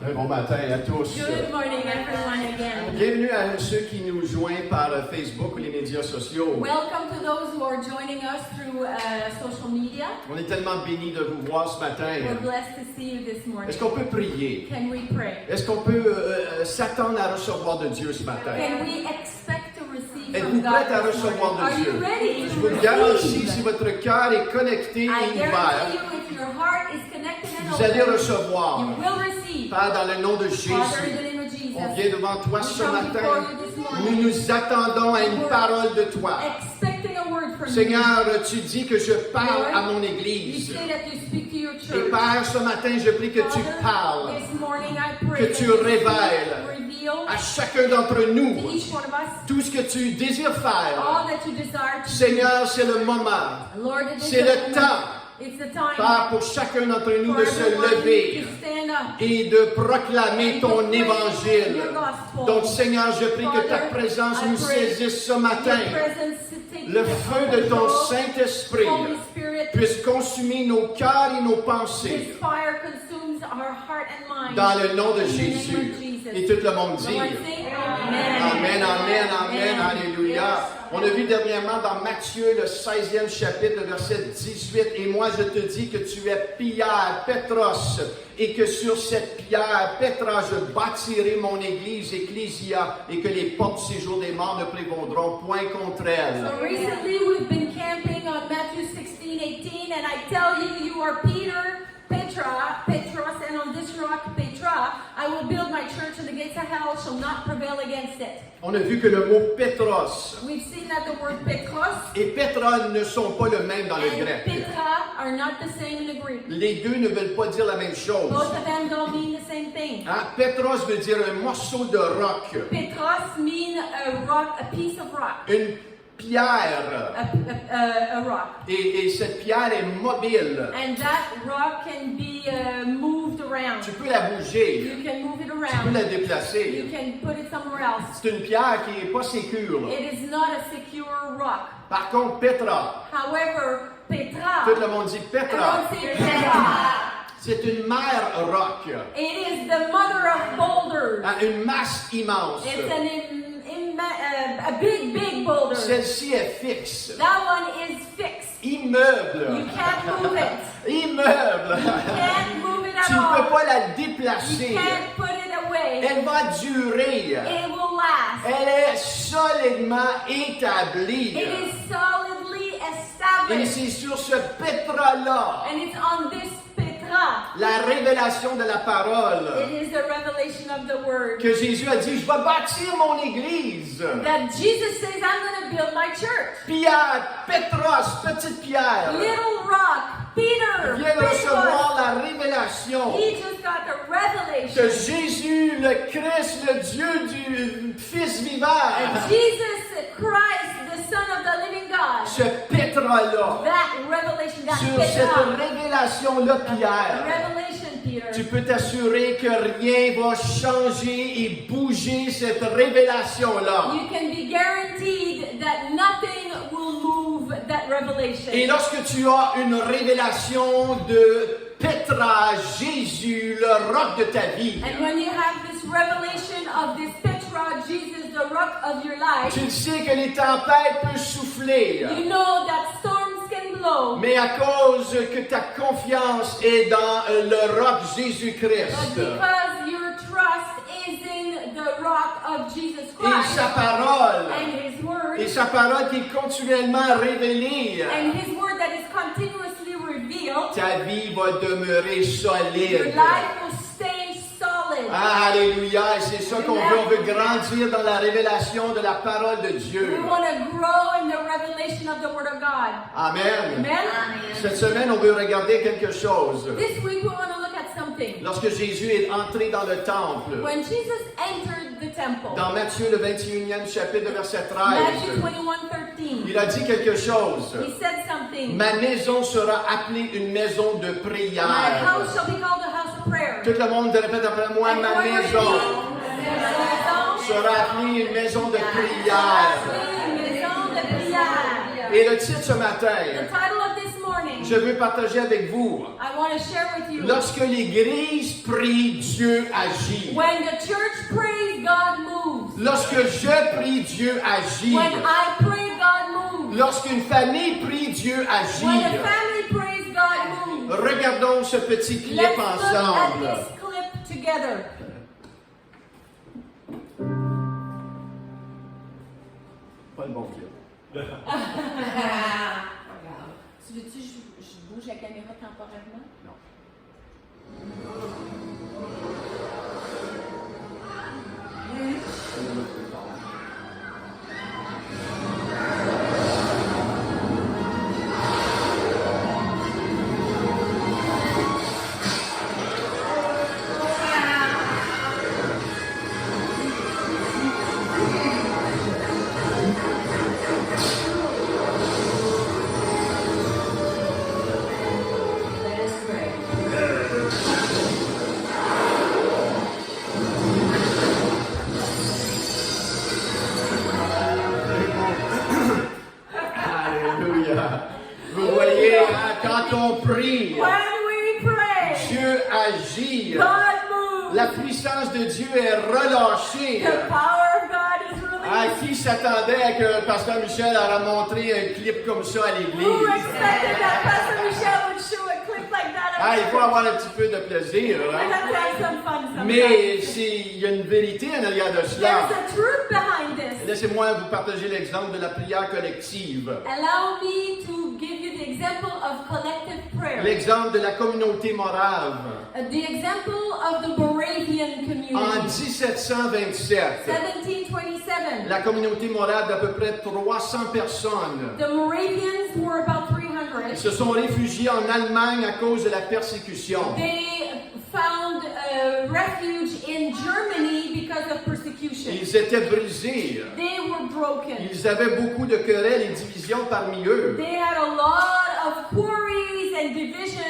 Un bon matin à tous. Good morning, everyone, again. Bienvenue à ceux qui nous joignent par Facebook ou les médias sociaux. Welcome to those who are joining us through social media. On est tellement bénis de vous voir ce matin. We're blessed to see you this morning. Est-ce qu'on peut prier? Can we pray? Est-ce qu'on peut s'attendre à recevoir de Dieu ce matin? Can we expect to receive Êtes-vous from prêts God à this recevoir morning? de Are you Dieu? ready Je to vous le garantis, receive? si votre cœur est connecté I et guarantee ouvert, you, if your heart is connected and vous allez open, recevoir. you will receive. Père, dans le nom de Father, in Jésus, the name of Jesus, on vient devant toi we ce come matin. before you this morning, Nous nous attendons à une parole de toi. expecting a word from Seigneur, tu dis que je parle à mon you. You Église. say that you speak to your Et church. Père, ce matin, je prie que tu Father, parles this morning I pray que that tu you révèles reveal à chacun d'entre to nous each one of us tout ce que tu désires faire. all that you desire to Seigneur, c'est le moment, do. Lord, it is c'est the le moment. temps, It's the time Père, pour chacun d'entre nous for de se everyone lever to stand up et de proclamer and ton proclaim évangile. your gospel. Donc, Seigneur, je prie que ta Father, présence I nous pray saisisse ce Your matin. presence to take Le feu de ton control. Saint-Esprit Holy Spirit, puisse consumer nos cœurs et nos this pensées fire consumes our heart and mind. dans le nom de In the name Jésus. of Jesus. Et tout le monde dit Everyone say amen. Amen, amen, amen, alléluia. Yes. On a vu dernièrement dans Matthieu, le 16e chapitre, le verset 18, et moi je te dis que tu es Pierre, Pétros, et que sur cette pierre, Pétra, je bâtirai mon église, Ecclésia, et que les portes du séjour des morts ne prévaudront point contre elle. So recently we've been camping on Matthew 16:18, and I tell you, you are Peter, Petros, and on this rock, Petra, I will build my church, and the gates of hell shall not prevail against it. On a vu que le mot Pétros We've seen that the word Petros et Pétra ne sont pas le même dans le and grec. Petra are not the same in the Greek. Les deux ne veulent pas dire la même chose. Both of them don't mean the same thing. Hein? Pétros veut dire un morceau de roc, Petros mean a rock, a piece of rock, une pierre. a rock. Et cette pierre est mobile. And that rock can be moved around. Tu peux la bouger, You can move it tu peux around. la You déplacer. can put it somewhere else. C'est une pierre qui n'est pas sécure. It is not a secure rock. Par contre, Pétra, However, Petra, tout le monde dit Pétra, everyone say Petra. c'est une mère roc, It is the mother of boulders. hein, une masse immense. It's a big boulder. Celle-ci est fixe. That one is fixed. Immeuble. You can't move it. Immeuble. Can't move it Tu at ne peux all. pas la You déplacer. can't put it away. Elle va durer. It will last. Elle est solidement établie. It is solidly Et established. c'est sur ce pétras-là, And it's on this Petra. la révélation de la parole, It is the revelation of the word. que Jésus a dit, je vais bâtir mon église. That Jesus says, I'm going to build my church. Pierre, Pétros, petite pierre, Little rock, Peter, vient de big recevoir rock. la révélation He just got the que revelation. Jésus, le Christ, le Dieu du Fils vivant, And Jesus Christ, the Son of the living God. ce pétras-là, That revelation, that sur cette Petra. révélation-là, Pierre, Revelation, Peter. tu peux t'assurer que rien va changer et bouger cette révélation-là. You can be guaranteed that nothing will move that revelation. Et lorsque tu as une révélation de Pétra, Jésus, le roc de ta vie, And when you have this revelation of this Petra, Jesus, the rock of your life, tu sais que les tempêtes peuvent souffler. you know that storms can blow. Mais à cause que ta confiance est dans le roc But Jésus-Christ because your trust is in the rock of Jesus et Christ sa parole, and His Word, et sa parole qui est continuellement révélée, and His Word that is continuously revealed, ta vie va demeurer your solide. life will stay solid. Ah, alléluia, et c'est ça qu'on veut. On veut grandir dans la révélation de la parole de Dieu. We want to grow in the revelation of the Word of God. Amen. Amen? Cette semaine, on veut regarder quelque chose. This week we want to look at something. Lorsque Jésus est entré dans le temple, When Jesus entered the temple, dans Matthieu, le 21e chapitre, verset Matthew 13, 21:13, il a dit quelque chose. He said something. Ma maison sera appelée une maison de My prière. house shall be called a house of prayer. Tout le monde répète après moi, ma Everyone maison repeat, sera appelée une maison de prière. maison de prière. Et le titre ce matin, The title of this morning, Je veux partager avec vous. I want to share with you. Lorsque l'Église prie, Dieu agit. When the church prays, God moves. Lorsque je prie, Dieu agit. When I pray, God moves. Lorsqu'une famille prie, Dieu When agit. a family prays, God moves. Regardons ce petit clip Let's look at ensemble. this clip together. Pas le bon clip. Tu veux-tu que je bouge la caméra temporairement? Non. Let us pray. Alléluia. Vous voyez, hein, quand on prie, When we pray, Dieu agit. God moves. La puissance de Dieu est relâchée. The power of God is Ah, released. qui s'attendait que le pasteur Michel a montré un clip comme ça à Who l'église? expected that Pastor Michel would show a clip like that? Ah, il faut avoir un petit peu de plaisir. We Hein? have to have some fun sometimes. Mais il y a une vérité en arrière de cela. There's a truth behind this. Laissez-moi vous partager l'exemple de la prière collective. Allow me to give you the example of collective prayer. L'exemple de la communauté morave. The example of the Moravian En community. 1727, 1727. la communauté morave d'à peu près 300 personnes The Moravians were about ils 300. se sont réfugiés en Allemagne à cause de la persécution. They found refuge in Germany because of persecution. Ils étaient brisés. They were broken. Ils avaient beaucoup de querelles et divisions parmi eux. They had a lot of quarries and division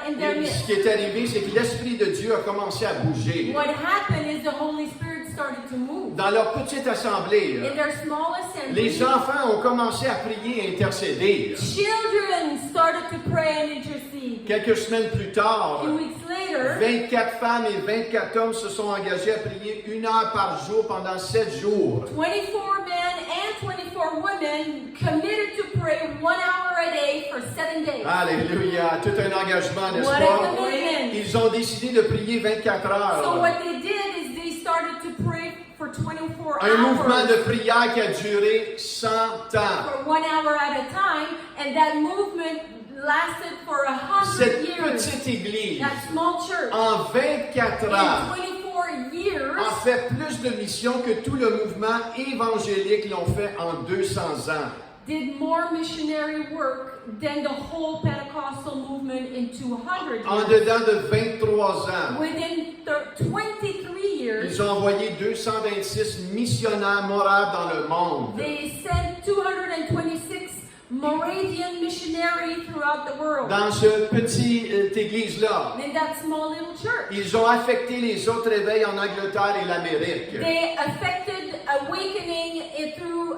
in their Et ce midst. qui est arrivé, c'est que l'Esprit de Dieu a commencé à bouger. What happened is the Holy Spirit started to move. Dans leur petite assemblée, In their small assembly, les enfants ont commencé à prier et intercéder. children started to pray and intercede. Quelques semaines plus tard, 2 weeks later, 24 femmes et 24 hommes se sont engagés à prier 1 heure par jour pendant 7 jours. 24 men and 24 women committed to pray 1 hour a day for 7 days. Alléluia, tout un engagement, n'est-ce What a pas? commitment. Ils ont décidé de prier 24 So heures. what they did is they started to pray for 24 Un mouvement hours de prière qui a duré 100 ans. for 1 hour at a time, and that movement lasted for 100 Cette years. petite église, That small church, en 24 in ans, 24 years, a fait plus de missions que tout le mouvement évangélique l'ont fait en 200 ans. did more missionary work than the whole Pentecostal movement in 200 En years. dedans de 23 ans, Within 23 years, ils ont envoyé 226 missionnaires moraves dans le monde. they sent 226 Moravian missionaries throughout the world. Dans cette petite église-là, In that small little church, ils ont affecté les autres éveils en Angleterre et l'Amérique. they affected awakening through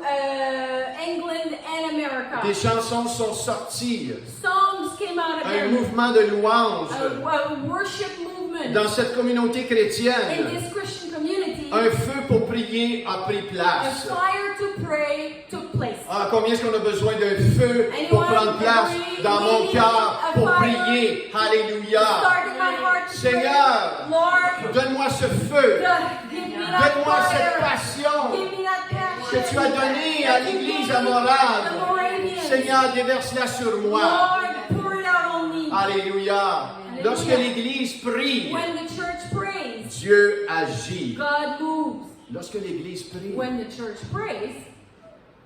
England and America. Des chansons sont sorties, Songs came out of un them. mouvement de louange. A worship movement Dans cette communauté in chrétienne, this Christian community. un feu pour prier a pris A place. fire to pray took place. Ah, combien est-ce qu'on a besoin d'un feu pour prendre place dans mon cœur pour prier? Alléluia. Start in my heart to Seigneur, pray. Lord, donne-moi ce feu. give me that Donne-moi cette fire. passion Give me that passion que tu as donnée à l'église à The Morave. Moravians. Seigneur, déverse-la sur moi. Lord, pour it out on me. Alléluia. Lorsque l'Église prie, When the church prays, Dieu agit. God moves. Lorsque l'Église prie, When the church prays,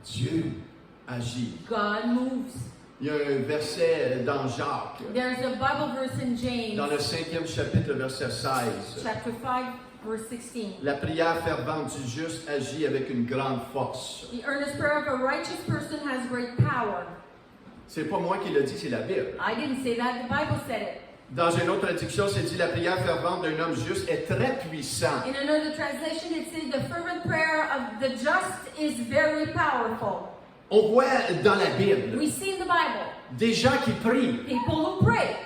Dieu agit. God moves. Il y a un verset dans Jacques, There's a Bible verse in dans James, le 5e chapitre, verset 16. chapter 5, verse 16. La prière fervente du juste agit avec une grande force. The earnest prayer of a righteous person has great power. C'est pas moi qui le dis, c'est la Bible. I didn't say that, the Bible said it. Dans une autre traduction, c'est dit la prière fervente d'un homme juste est très puissant. In another translation, it says the fervent prayer of the just is very powerful. On voit dans la Bible We see in the Bible des gens qui prient. people who pray.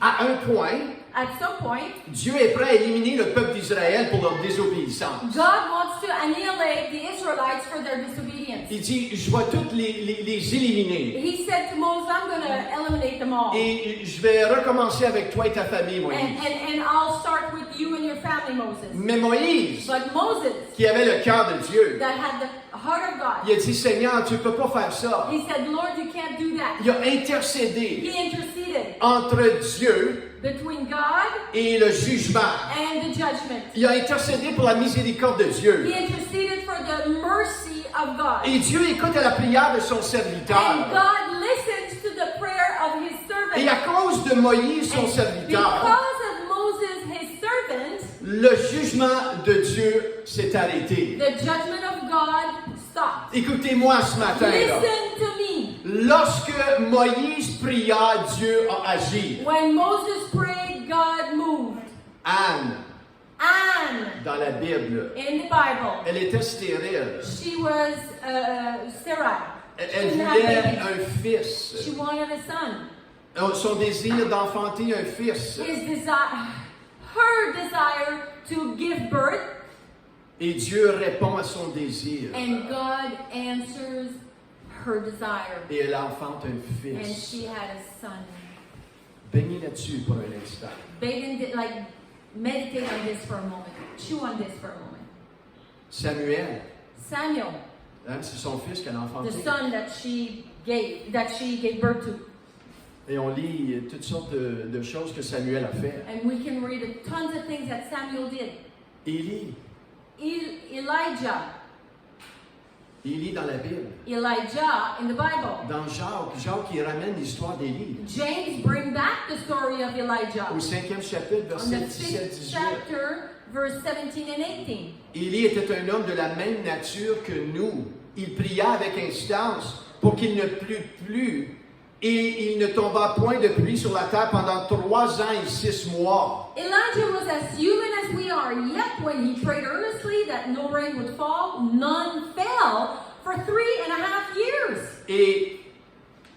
À un point, At some point, Dieu est prêt à éliminer le peuple d'Israël pour leur désobéissance. God wants to annihilate the Israelites for their disobedience. Il dit, je vais toutes les éliminer. He said to Moses, I'm going to eliminate them all. Et je vais recommencer avec toi et ta famille, Moïse. And I'll start with you and your family, Moses. Mais Moïse, But Moses, qui avait le cœur de Dieu, that had the heart of God, il a dit, Seigneur, tu ne peux pas faire ça. he said, Lord, you can't do that. Il a intercédé He interceded entre Dieu between God et le jugement. and the judgment. Il a intercédé pour la miséricorde de He Dieu. interceded for the mercy of God. Et Dieu écoute à la prière de son And serviteur. God listens to the prayer of his Et à servant. cause de Moïse, son And serviteur, because of Moses, his servant, le jugement de Dieu s'est arrêté. the judgment of God stopped. Écoutez-moi ce matin. Là. Listen to me. Lorsque Moïse pria, Dieu a agi. When Moses prayed, God moved. Anne, Anne, dans la Bible, in the Bible, elle était stérile. she was sterile. Elle She didn't have voulait babies. un fils. She wanted a son. Son désir d'enfanter un fils. Her desire to give birth, Et Dieu répond à son désir. and God answers her desire. Et elle enfante un And fils. she had a son. Baignez là-dessus pour un instant. Meditate on this for a moment. Chew on this for a moment. Samuel, Samuel, hein, c'est son fils qu'elle a the enfanté. son that she gave birth to. Et on lit toutes sortes de choses que Samuel a fait. And we can read tons of things that Samuel did. Élie, Elijah dans la Bible. Elijah in the Bible. Dans Jacques il ramène l'histoire d'Élie. James bring back the story of Elijah. Au 5e chapitre, On the verset 5th 17-18. chapter, verse 17 and 18. Élie était un homme de la même nature que nous. Il pria avec instance pour qu'il ne plût plus et il ne tomba point de pluie sur la terre pendant 3 ans et 6 mois. Elijah was as human as we are, yet when he prayed earnestly that no rain would fall, none fell for 3.5 years. Et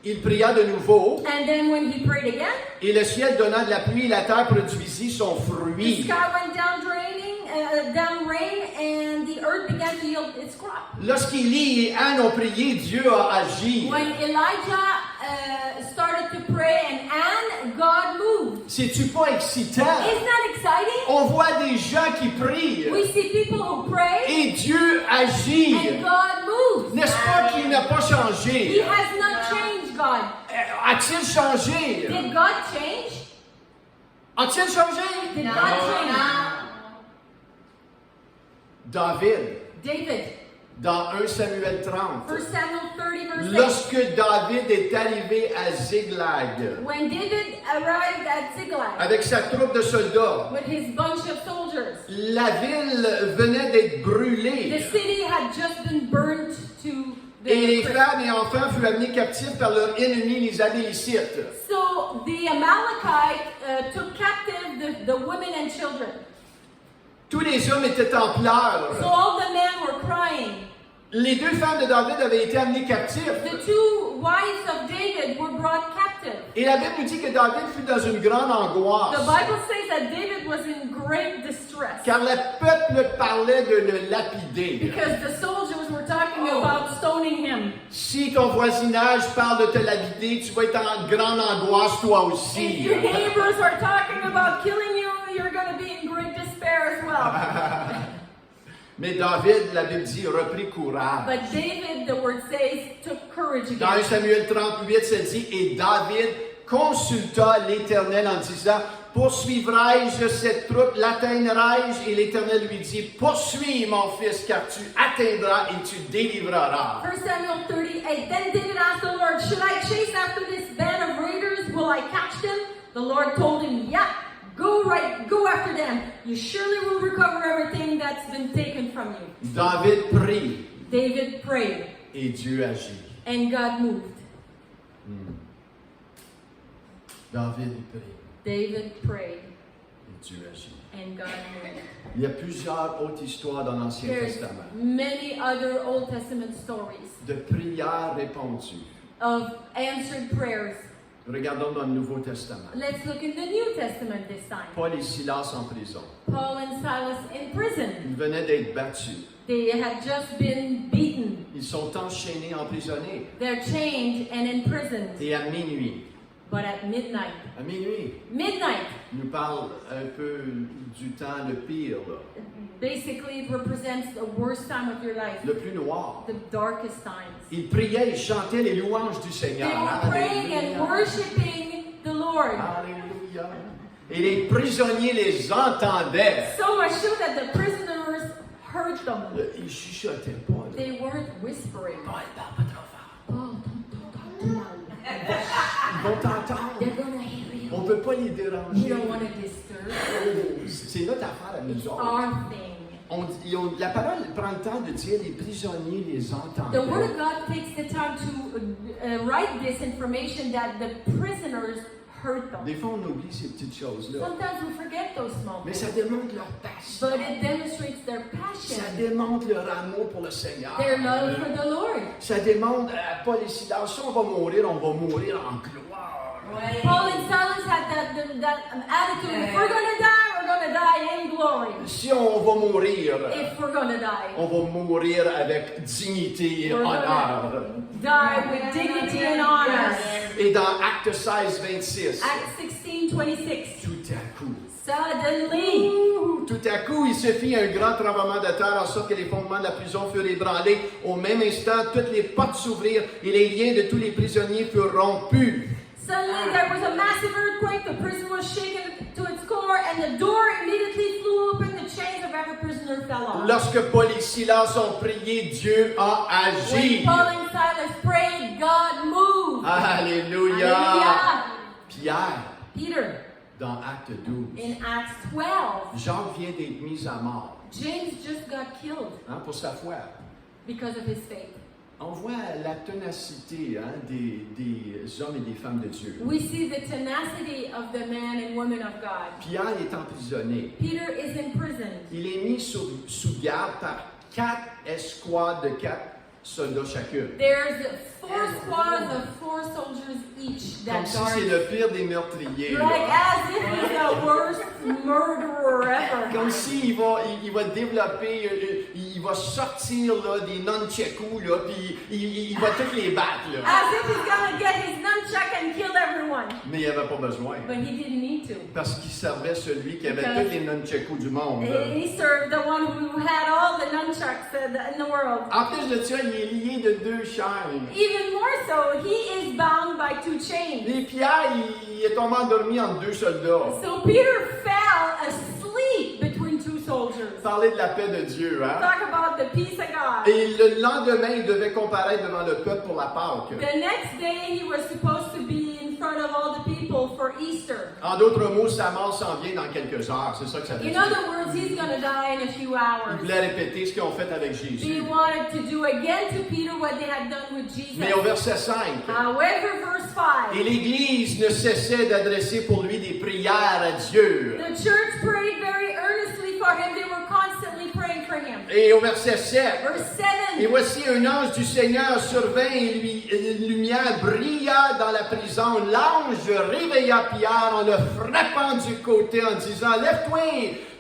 il pria de nouveau, And then when he prayed again, et le ciel donna de la pluie et la terre produisit son the fruit. sky went down rain, and the earth began to yield its crop. Lorsqu'Élie et Anne ont prié, Dieu a agi. When Elijah started to pray and God moved. C'est-tu pas excitant? Isn't that exciting? On voit des gens qui prient We see people who pray et Dieu agit. and God moves. N'est-ce pas qu'il n'a pas He changé? has not changed, God. A-t-il changé? Did God change? A-t-il changé? Did God change? David, Dans 1 Samuel 30, 1 Samuel 30, verse 8. lorsque David est arrivé à Ziklag When David arrived at Ziklag avec sa troupe de soldats, with his bunch of soldiers, la ville venait d'être the brûlée city had just been burnt to et les the femmes et enfants furent amenés captifs par leurs ennemis, les Amalecites. So the Amalekite took captive the women and children. Tous les hommes étaient en pleurs. So all the men were crying. Les 2 femmes de David avaient été amenées captives. The 2 wives of David were brought captive. Et la Bible nous dit que David fut dans une grande angoisse. The Bible says that David was in great distress Car le peuple parlait de le lapider. because the soldiers were talking about stoning him. Si ton voisinage parle de te lapider, tu vas être en grande angoisse toi If aussi. your neighbors are talking about killing you, you're going to be in great despair as well. Mais David, la Bible dit, reprit courage. But David, the word says, took courage Dans 1 again. Samuel 38, ça dit, et David consulta l'Éternel en disant, poursuivrai-je cette troupe, l'atteindrai-je? Et l'Éternel lui dit, poursuis mon fils, car tu atteindras et tu délivreras. 1 Samuel 38. Then David asked the Lord, should I chase after this band of raiders? Will I catch them? The Lord told him, yeah, go after them. You surely will recover everything that's been taken from you. David prie David prayed, et Dieu agit. and God moved. David prie. David prayed. Et Dieu agit. and God moved. Il y a plusieurs autres histoires dans l'Ancien There's Testament many other Old Testament stories de prières répondues. of answered prayers. Regardons dans le Nouveau Testament. Let's look in the New Testament this time. Paul et Silas en prison. Paul and Silas in prison. Ils venaient d'être battus. They had just been beaten. Ils sont enchaînés, emprisonnés. They're chained and imprisoned. Et à minuit, But at midnight, il nous parle un peu du temps le pire, là, basically it represents the worst time of your life, le plus noir. the darkest times. Ils priaient, ils chantaient les louanges du They Seigneur. were praying Alléluia. and worshiping the Lord. Alléluia. Et les prisonniers les entendaient. So much so that the prisoners heard them. Ils chuchotaient pas. Là. They weren't whispering. Bon, elle parle pas trop fort. Oh, don't talk too loud. Ils vont t'entendre. They're gonna hear you. On ne peut pas les You déranger. don't want to disturb. C'est notre affaire à nous It's autres. our thing. La parole prend le temps de dire les prisonniers les The Word entendaient. of God takes the time to write this information that the prisoners heard them. Des fois, on oublie ces petites choses-là. Sometimes we forget those Mais moments, ça démontre leur passion. but it demonstrates their Ça passion, démontre leur amour pour le Seigneur. their love for the Lord. Ça démontre à Paul et Silas, si on va mourir en gloire. Paul and Silas had that attitude: if we're going to die in glory. Si on va mourir, If we're going to die, on va mourir avec dignité et honneur. die with dignity and honor. Et dans Acte 16, 26, Acts 16:26. tout à coup, Suddenly, tout à coup, il se fit un grand tremblement de terre, en sorte que les fondements de la prison furent ébranlés. Au même instant, toutes les portes s'ouvrirent et les liens de tous les prisonniers furent rompus. suddenly there was a massive earthquake. The prison was shaken to its core, and the door immediately flew open. The chains of every prisoner fell off. Lorsque Paul et Silas ont prié, Dieu a When agi. Paul and Silas prayed, God moved. Alléluia. Hallelujah. Pierre, Peter, dans Acte 12, in Acts 12, Jacques vient d'être mis à mort, James just got killed pour sa foi. because of his faith. On voit la ténacité des hommes et des femmes de Dieu. We see the tenacity of the man and woman of God. Pierre est emprisonné. Peter is in prison. Il est mis sous garde par 4 escouades de 4 soldats chacune. There's 4 squads of 4 soldiers each that Comme si guard. c'est le pire des meurtriers. Like là. as if he's the worst murderer ever. Comme s'il va développer, il va sortir là, des nunchakus, là, puis il va tous les battre. Là. As if he's gonna get his nunchuck and kill everyone. Mais il n'y avait pas besoin. But he didn't need to. Parce qu'il servait celui qui avait Because tous les nunchakus du monde. là. He served the one who had all the nunchucks in the world. En plus de ça, il est lié de 2 chaînes. Even more so, he is bound by 2 chains. Et Pierre, il est tombé endormi entre 2 soldats. So Peter fell asleep between 2 soldiers. Parler de la paix de Dieu, hein? Talk about the peace of God. Et le lendemain, il devait comparaître devant le peuple pour la Pâque. The next day, he was supposed to be in front of all the people for Easter. En d'autres mots, sa mort s'en vient dans quelques heures. C'est ça que ça veut In dire. other words, he's going to die in a few Il hours. voulait répéter ce qu'ils ont fait avec He Jésus. wanted to do again to Peter what they had done with Jesus. Mais au verset 5, However, verse 5, et l'Église ne cessait d'adresser pour lui des prières à Dieu. the church prayed very earnestly for him. They were constantly praying for him. Et au verset 7, Verse et 7, voici un ange du Seigneur survint et une lumière brilla dans la prison. L'ange réveilla Pierre en le frappant du côté en disant, lève-toi.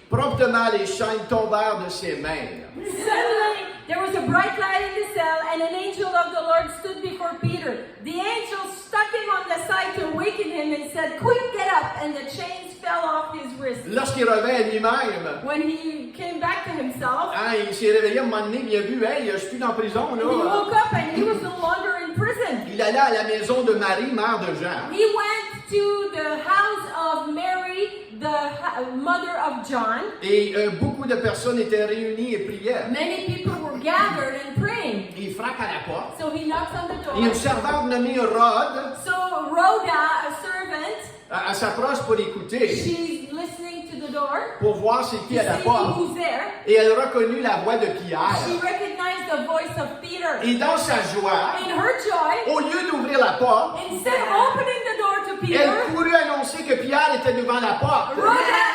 Promptement, les chaînes tombèrent de ses mains. suddenly there was a bright light in the cell, and an angel of the Lord stood before Peter. The angel struck him on the side to awaken him and said, quick, get up, and the chains fell off his wrists. Lorsqu'il revint à lui-même, When he came back to himself, il s'est réveillé à un moment donné, il a vu, hey, je suis plus en prison, he là. woke up and he was no longer in prison. Il allait à la maison de Marie, mère de Jean. He went to the house of Mary, the mother of John. Et beaucoup de personnes étaient réunies et priaient. Many people were gathered and praying. Il frappe à la porte. So he knocks on the Et une door. servante nommée Rhoda, So Rhoda, a servant, elle s'approche pour écouter, she's listening to the door pour voir c'est qui to à la see porte. who's there. Et elle reconnut la voix de She Pierre. recognized the voice of Peter. Et dans sa joie, In her joy, au lieu d'ouvrir la porte, instead of opening the door to elle Peter, courut annoncer que Pierre était devant la porte. Rhoda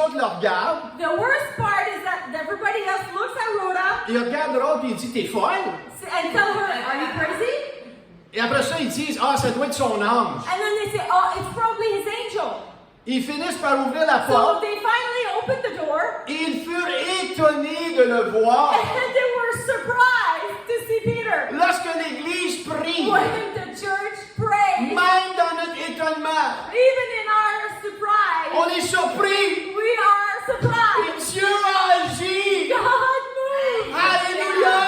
autres le regardent. The worst part is that everybody else looks at Rhoda Ils regardent l'autre et ils disent, t'es folle. and tell her, are you crazy? Et après ça, ils disent, ah, ça doit être son ange. And then they say, oh, it's probably his angel. Ils finissent par ouvrir la So porte they finally opened the door et ils furent étonnés de le voir. and they were surprised to see Peter. Lorsque l'Église prie, When the church prays, même dans notre étonnement, even in our surprise, on est surpris. we are Et surprised. Dieu a agi. God moved. Alléluia.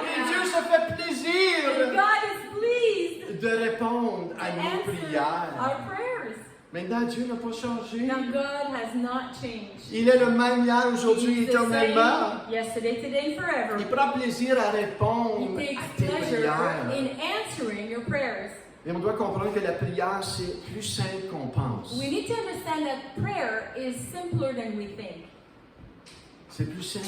Et Hallelujah. Dieu se fait plaisir God is pleased de répondre à to nos answer prières. our prayers. Maintenant, Dieu n'a pas changé. Now God has not changed. Il est le même hier, aujourd'hui, He's the éternellement. same yesterday, today, forever. Il prend plaisir à répondre He à takes tes pleasure prières. in answering your prayers. Et on doit comprendre que la prière, c'est plus simple qu'on pense. We need to understand that prayer is simpler than we think. C'est plus simple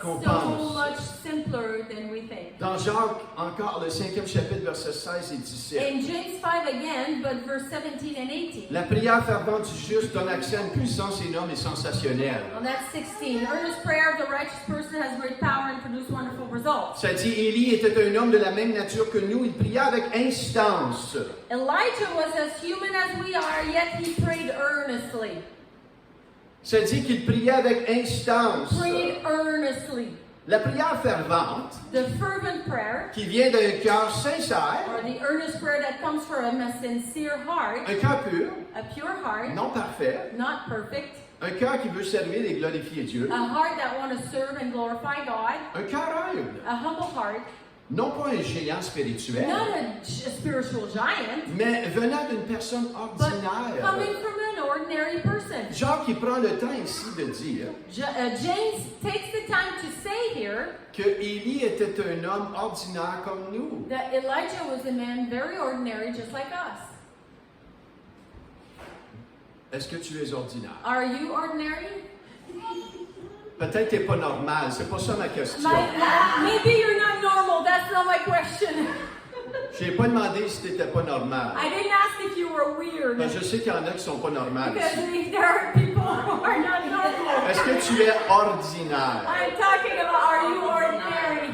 qu'on So pense. much simpler than we think. Dans Jacques, encore le 5e chapitre, versets 16 et 17. In James 5 again, but verse 17 and 18. La prière fervente du juste donne accès à une puissance énorme et sensationnelle. Well, that's 16. Earnest prayer of the righteous person has great power and produces wonderful results. Ça dit, Élie était un homme de la même nature que nous. Il pria avec insistance. Elijah was as human as we are, yet he prayed earnestly. Ça dit qu'il priait avec insistance. Prayed earnestly. La prière fervente, The fervent prayer, qui vient d'un cœur sincère, or the earnest prayer that comes from a sincere heart, un cœur pur, a pure heart, non parfait, not perfect, un cœur qui veut servir et glorifier Dieu, a heart that wants to serve and glorify God, un cœur humble, a humble heart, non pas un géant spirituel, not a spiritual giant, mais venant d'une personne but coming ordinaire. from an ordinary person. Jacques qui prend le temps ici de dire James takes the time to say here que Élie était un homme ordinaire comme nous. that Elijah was a man very ordinary, just like us. Est-ce que tu es ordinaire? Are you ordinary? Peut-être que tu n'es pas normal, c'est pas ça ma question. Maybe you're not normal. That's not my question. Je n'ai pas demandé si tu n'étais pas normal. I didn't ask if you were weird. Ben, je sais qu'il y en a qui ne sont pas normales Because ici. there are people who are not normal. Est-ce que tu es ordinaire? I'm talking about, are you ordinary?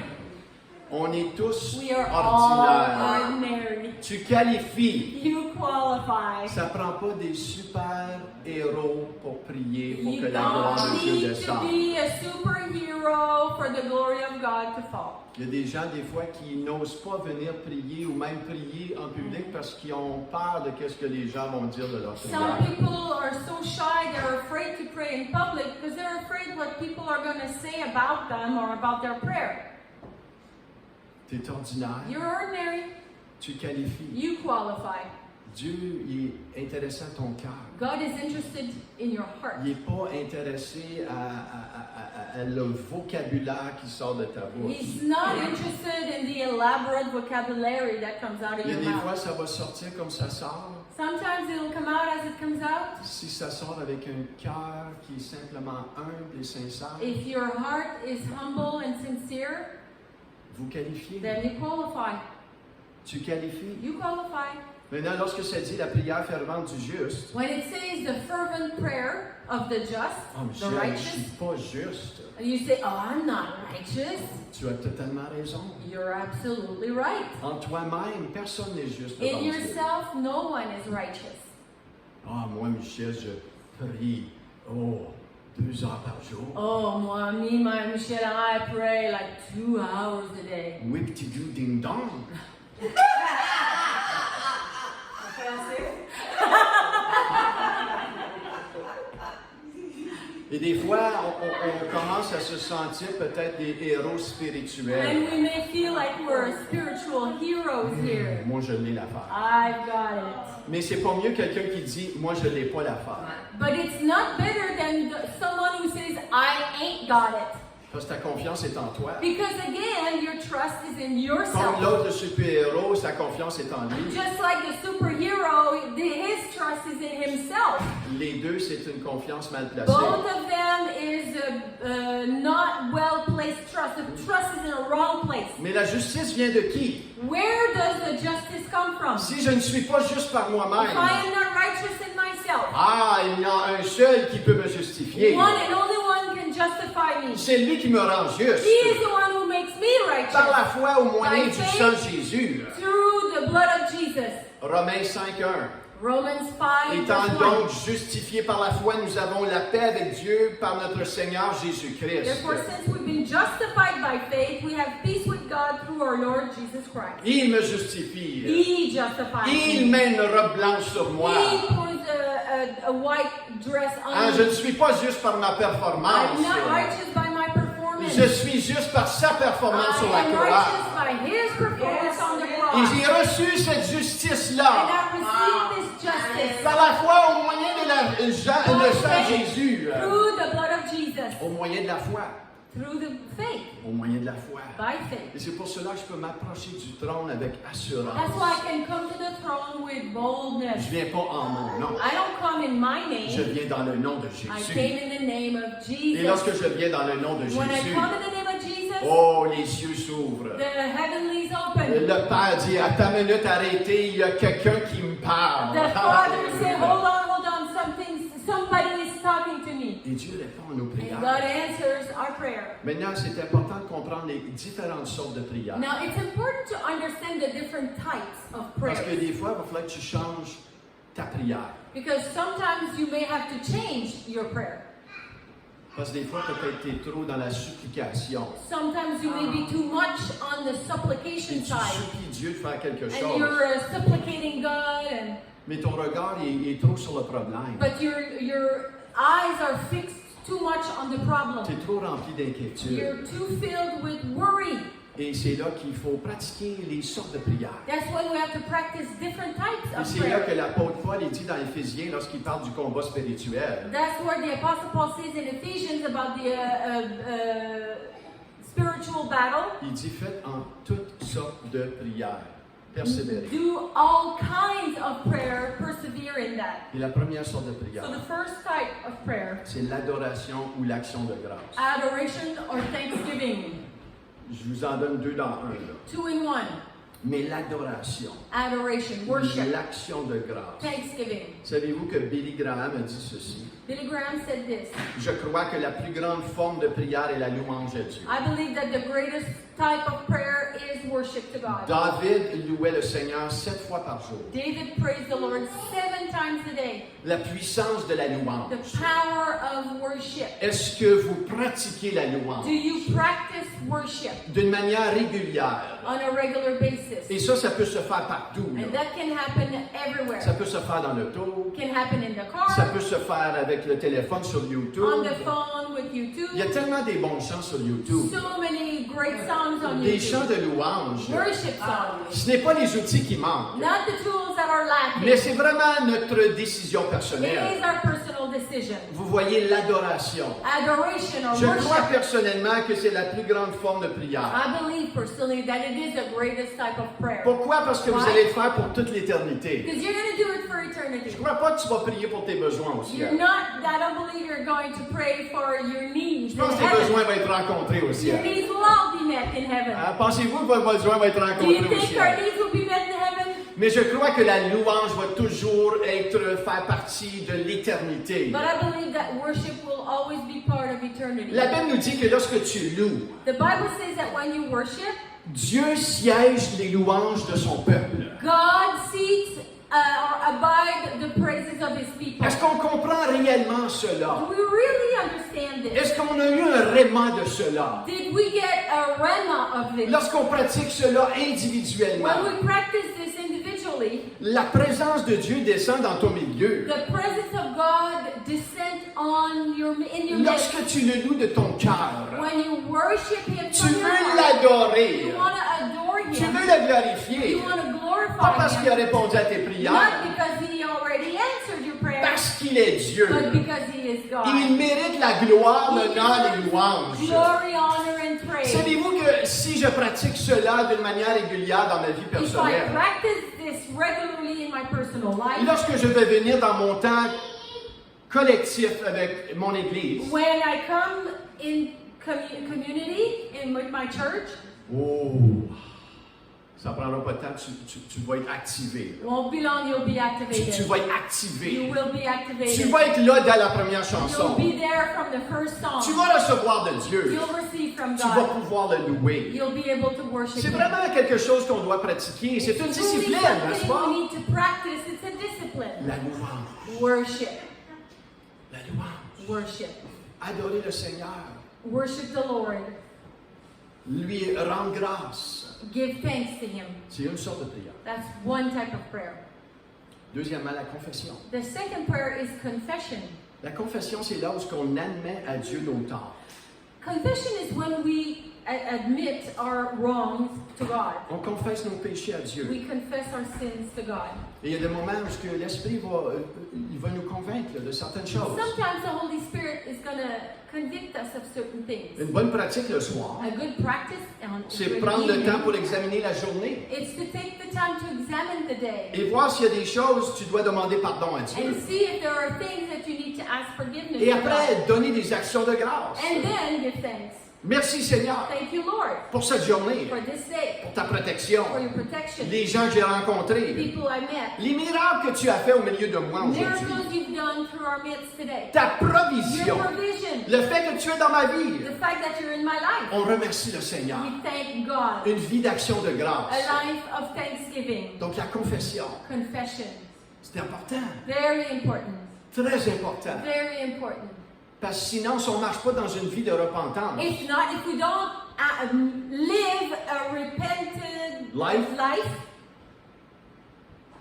On est tous We are all ordinaires. ordinary. Tu qualifies. You qualify. Ça ne prend pas des super héros pour prier, pour You que la gloire don't de Dieu need to descende. be a superhero for the glory of God to fall. Il y a des gens, des fois, qui n'osent pas venir prier ou même prier en public parce qu'ils ont peur de ce que les gens vont dire de leur Some prière. people are so shy, they're afraid to pray in public because they're afraid what people are going to say about them or about their prayer. Tu es ordinaire, You're ordinary. tu qualifies. You qualify. Dieu il est intéressé à ton cœur. God is interested in your heart. Il n'est pas intéressé à le vocabulaire qui sort de ta bouche. He's not interested in the elaborate vocabulary that comes out of Il y a your des mouth. fois, ça va sortir comme ça sort. Sometimes it'll come out as it comes out. Si ça sort avec un cœur qui est simplement humble et sincère, If your heart is humble and sincere, vous qualifiez. then you qualify. Tu qualifies. You qualify. Maintenant, lorsque ça dit la prière fervente du juste, When it says the fervent prayer of the just, oh, the Michel, je ne righteous, suis pas juste. and you say, oh, I'm not righteous, Tu as totalement raison. you're absolutely right. En toi-même, personne n'est juste. In devant Dieu. yourself, no one is righteous. Ah, moi, Michel, je prie, 2 heures par jour. Oh, moi, me, my Michelle, I pray like 2 hours a day. Oui, petit dou ding dong. Et des fois, on commence à se sentir peut-être des héros spirituels. And we may feel like we're spiritual heroes here. Moi, je l'ai l'affaire. I've got it. Mais c'est pas mieux quelqu'un qui dit, moi, je l'ai pas l'affaire. But it's not better than someone who says, I ain't got it. Parce que ta confiance est en toi. Because again, your trust is in Comme yourself. l'autre, le super-héros, sa confiance est en lui. Just like the superhero, his trust is in himself. Les deux, c'est une confiance mal placée. Both of them is not well-placed trust. The trust is in a wrong place. Mais la justice vient de qui? Where does the justice come from? Si je ne suis pas juste par If moi-même, I am not righteous in myself, myself. Ah, il y en a un seul qui peut me justifier. One and only one can justify me. C'est lui qui me rend juste. He is the one who makes me Par la righteous foi au moyen By du faith. sang de Jésus. through the blood of Jesus. Romains 5:1. Romans 5, Étant verse 1. donc justifiés par la foi, nous avons la paix avec Dieu par notre Seigneur Jésus-Christ. Therefore, since we've been justified by faith, we have peace with God through our Lord Jesus Christ. Il me justifie. He justifies Il me. met une robe blanche sur moi. He puts a white dress Hein, on je me. ne suis pas juste par ma performance. I'm not righteous by my performance. Je suis juste par sa performance sur la I am croix. righteous by His performance on the Et cross. j'ai reçu cette And justice-là I received this justice par la foi au moyen de le sang de Jésus. through the blood of Jesus, Au moyen de la foi. through the faith, Au moyen de la foi. by faith. Et c'est pour cela que je peux m'approcher du trône avec assurance. That's why I can come to the throne with boldness. Je viens pas en mon nom. I don't come in my Je name. viens dans le nom de I Jésus. came in the name of Et Jesus. lorsque je viens dans le nom de When I Jésus, come in the name of Jesus, oh, les cieux s'ouvrent. the heavenlies open. Le Père dit, à ta minute arrêtée, il y a quelqu'un qui me parle. The Father said, hold on, somebody is talking to me. Et Dieu répond à nos And prières. God answers our prayer. Maintenant, c'est important de comprendre les différentes sortes de prières. Now, it's important to understand the different types of Parce que prayer. des fois, il va falloir que tu changes ta prière. Because sometimes you may have to change your prayer. Parce que des fois, tu as été trop dans la supplication. Sometimes you may be too much on the Et supplication tu side. supplies Dieu de faire quelque And chose. you're supplicating God, Mais ton regard est trop sur le problème. but your eyes are fixed too much on the problem. Tu es trop rempli d'inquiétude. You're too filled with worry. Et c'est là qu'il faut pratiquer les sortes de prières. That's when we have to practice different types Et of c'est là que prayer. l'apôtre Paul il dit dans Éphésiens lorsqu'il parle du combat spirituel. That's where the Apostle Paul says in Ephesians about the spiritual battle. Il dit faites en toutes sortes de prières. Persévérez. Do all kinds of prayer, persevere in that. Et la première sorte de prière, So the first type of prayer, c'est l'adoration ou l'action de grâce. adoration or thanksgiving. Je vous en donne deux dans un. Là. 2 in 1. Mais l'adoration, Adoration, worship, l'action de grâce. thanksgiving. Savez-vous que Billy Graham a dit ceci? Billy Graham said this. Je crois que la plus grande forme de prière est la louange à Dieu. I believe that the greatest type of prayer is worship to God. David louait le Seigneur 7 fois par jour. David praised the Lord 7 times a day. La puissance de la louange. The power of worship. Est-ce que vous pratiquez la louange Do you practice worship d'une manière régulière? on a regular basis? Et ça peut se faire partout. And Là. that can happen everywhere. Ça peut se faire dans l'auto. It can happen in the Ça car, peut se faire avec le téléphone sur on YouTube. the phone with YouTube. Il y a tellement des bons chants sur YouTube. So many great songs on Des chants YouTube. de louange. Worship songs. Ce n'est pas les outils qui manquent, Not the tools that are lacking. mais c'est vraiment notre décision It personnelle. is our personal decision. Vous voyez l'adoration. Adoration or Je crois worship. personnellement que c'est la plus grande forme de prière. I believe personally that it is the greatest type of prayer. Pourquoi? Parce que vous Why? allez le faire pour toute l'éternité. Because you're going to do it for Je eternity. ne crois pas que tu vas prier pour tes besoins au You're ciel. not, I don't believe you're going to pray for your needs Je in pense que tes heaven. besoins vont être rencontrés au Your ciel. needs will all be met in heaven. Pensez-vous que vos besoins vont être Do you rencontrés au think our ciel? needs will be met in heaven? Mais je crois que la louange va toujours faire partie de l'éternité. But I believe that worship will always be part of eternity. La Bible nous dit que lorsque tu loues, The Bible says that when you worship, Dieu siège les louanges de son peuple. God seats or abide the praises of His people. Est-ce qu'on comprend réellement cela? Do we really understand this? Est-ce qu'on a eu un réellement de cela? Did we get a rema of this? Lorsqu'on pratique cela individuellement, When we practice this individually, la présence de Dieu descend dans ton milieu. the presence of God descends in your midst. Lorsque tu le loues de ton cœur, When you worship Him tu from your veux heart, l'adorer, you want to adore tu Him. veux le glorifier, You want to pas glorify parce qu'il a Him. répondu à tes prières, Not because He already answered your prayer, parce qu'il est Dieu. but because He is God. Il mérite la gloire, He l'honneur et deserves louange. glory, honor, and praise. Savez-vous que si je pratique cela d'une manière régulière dans ma vie If I personnelle, practice this regularly in my personal life, lorsque je vais venir dans mon temps collectif avec mon Église, when I come in community with my church, oh, Ça ne prendra pas de temps, tu vas être activé. It won't be long, you'll be Tu activated. vas être You activé. will be Tu activated. vas être là dans la première You'll chanson. be there from the first song. Tu vas recevoir de Dieu. You'll receive from Tu vas God. pouvoir le louer. You'll be able to worship C'est Him. vraiment quelque chose qu'on doit pratiquer. C'est une It's really discipline, n'est-ce something pas? we need to practice. It's a discipline. La louange. Worship. La louange. Worship. Adorer le Seigneur. Worship the Lord. Lui rendre grâce. Give thanks to Him. C'est une sorte de prière. That's one type of prayer. Deuxièmement, la confession. The second prayer is confession. La confession, c'est là où on admet à Dieu nos torts. Confession is when we admit our wrongs to God. On confesse nos péchés à Dieu. We confess our sins to God. Et il y a des moments où que l'Esprit il va nous convaincre de certaines choses. Sometimes the Holy Spirit is going to convict us of certain things. Une bonne pratique le soir, A good practice c'est prendre le temps pour examiner la journée it's to take the time to examine the day et voir s'il y a des choses tu dois demander pardon à Dieu. and see if there are things that you need to ask forgiveness Et to God. après, donner des actions de grâce. And then give thanks. Merci Seigneur Thank you, Lord, pour cette journée, for this day, pour ta protection, for your protection, les gens que j'ai the rencontrés, people I met, les miracles que tu as fait au milieu de moi aujourd'hui, miracles you've done through our midst today, ta provision, your provision, le fait que tu es dans ma vie. the fact that you're in my life. On remercie le Seigneur. We thank God. Une vie d'action de grâce. A life of thanksgiving. Donc la confession, Confession. c'est important, Very important. très important. Very important. Parce que sinon, si on ne marche pas dans une vie de repentance, If not, if we don't live a repentant life,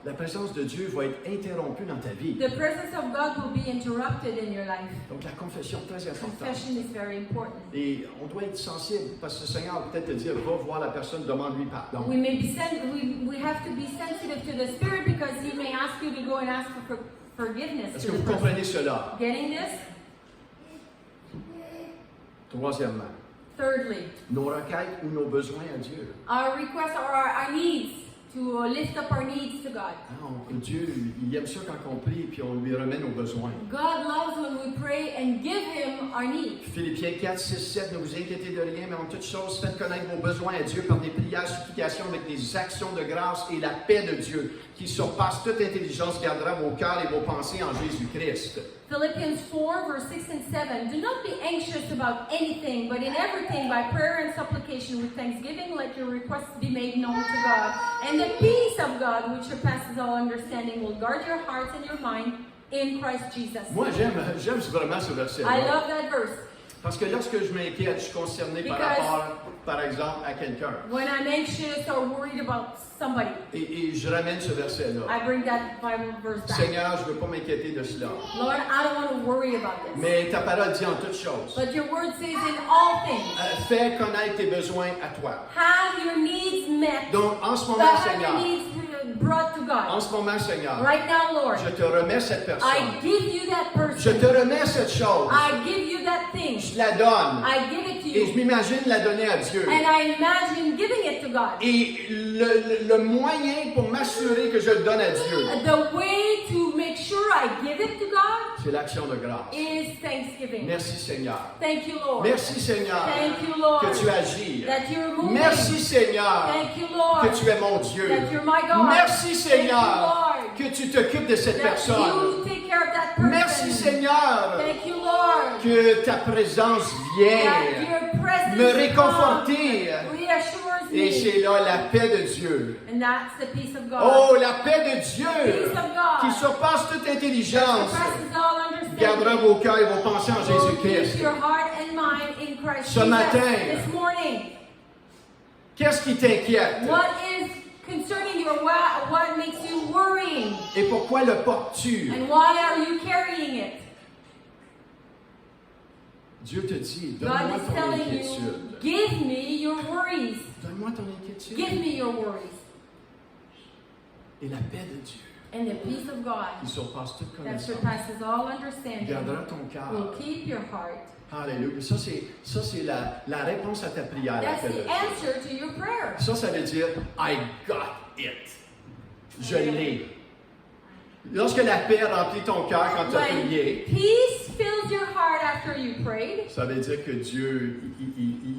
la présence de Dieu va être interrompue dans ta vie. the presence of God will be interrupted in your life. Donc la confession, très importante. Confession is very important. Et on doit être sensible, parce que le Seigneur va peut-être te dire, va voir la personne, demande-lui pardon. We may be we have to be sensitive to the Spirit because He may ask you to go and ask for forgiveness. Est-ce To que the vous person. comprenez cela? Getting this? Troisièmement, Thirdly, nos requêtes ou nos besoins à Dieu. our requests or our needs, to lift up our needs to God. Dieu, il aime ça quand on prie et on lui remet nos besoins. God loves when we pray and give Him our needs. Philippiens 4, 6, 7, ne vous inquiétez de rien, mais en toute chose, faites connaître vos besoins à Dieu par des prières, supplications avec des actions de grâce et la paix de Dieu, qui surpasse toute intelligence, gardera vos cœurs et vos pensées en Jésus-Christ. Philippians 4, verse 6 and 7. Do not be anxious about anything, but in everything, by prayer and supplication with thanksgiving, let your requests be made known to God. And the peace of God, which surpasses all understanding, will guard your hearts and your mind in Christ Jesus. Moi, j'aime vraiment ce I verset-là. love that verse. Parce que lorsque je m'inquiète, je suis concerné par Because- rapport, par exemple, à quelqu'un. When I'm anxious or worried about somebody, Et je ramène ce verset-là. I bring that Bible verse back. Seigneur, je ne veux pas m'inquiéter de cela. Lord, I don't want to worry about this. Mais ta parole dit en toutes choses. But your word says in all things, Fais connaître tes besoins à toi. have your needs met. Donc, en ce moment, Have your Seigneur, needs brought to en God. ce moment, Seigneur, Right now, Lord, je te remets cette personne. I give you that Je person. te remets cette chose. I give you that thing. Je la donne. I give it to Et je you. m'imagine la donner à Dieu. And I imagine giving it to God. Et le moyen pour m'assurer que je le donne à Dieu, The way to make sure I give it to God c'est l'action de grâce. is thanksgiving. Merci Seigneur. Thank you, Lord. Merci Seigneur Thank you, Lord, que tu agis. that you're moving. Merci Seigneur Thank you, Lord, que tu es mon Dieu. that you're my God. Merci Seigneur Thank you, Lord, que tu t'occupes de cette that personne. you take care of that person. Merci Seigneur Thank you, Lord, que ta présence that vient your presence me réconforter. reassures Et me. c'est là la paix de Dieu. And that's the peace of God. Oh, la paix de Dieu Peace of God. qui surpasse toute intelligence Surpasses all understanding. gardera vos cœurs et vos pensées en Will keep Jésus-Christ. your heart and mind in Christ Ce Jesus. matin. This morning, Qu'est-ce qui t'inquiète? what is concerning your what makes you worrying? Et pourquoi le portes-tu? And why are you carrying it? Dieu te dit, God donne-moi is ton telling you, inquiétude. give me your worries. Donne-moi ton inquiétude. Give me your worries. Et la paix de Dieu, And the peace of God qui surpasse toute that connaissance, surpasses all understanding gardera ton will cœur. keep your heart. Alléluia. Ça, c'est la réponse à ta prière. la That's paix de the Dieu. answer to your prayer. Ça veut dire, I got it. Je l'ai. Lorsque la paix remplit ton cœur quand tu as When prié, peace fills your heart after after you prayed, ça veut dire que Dieu,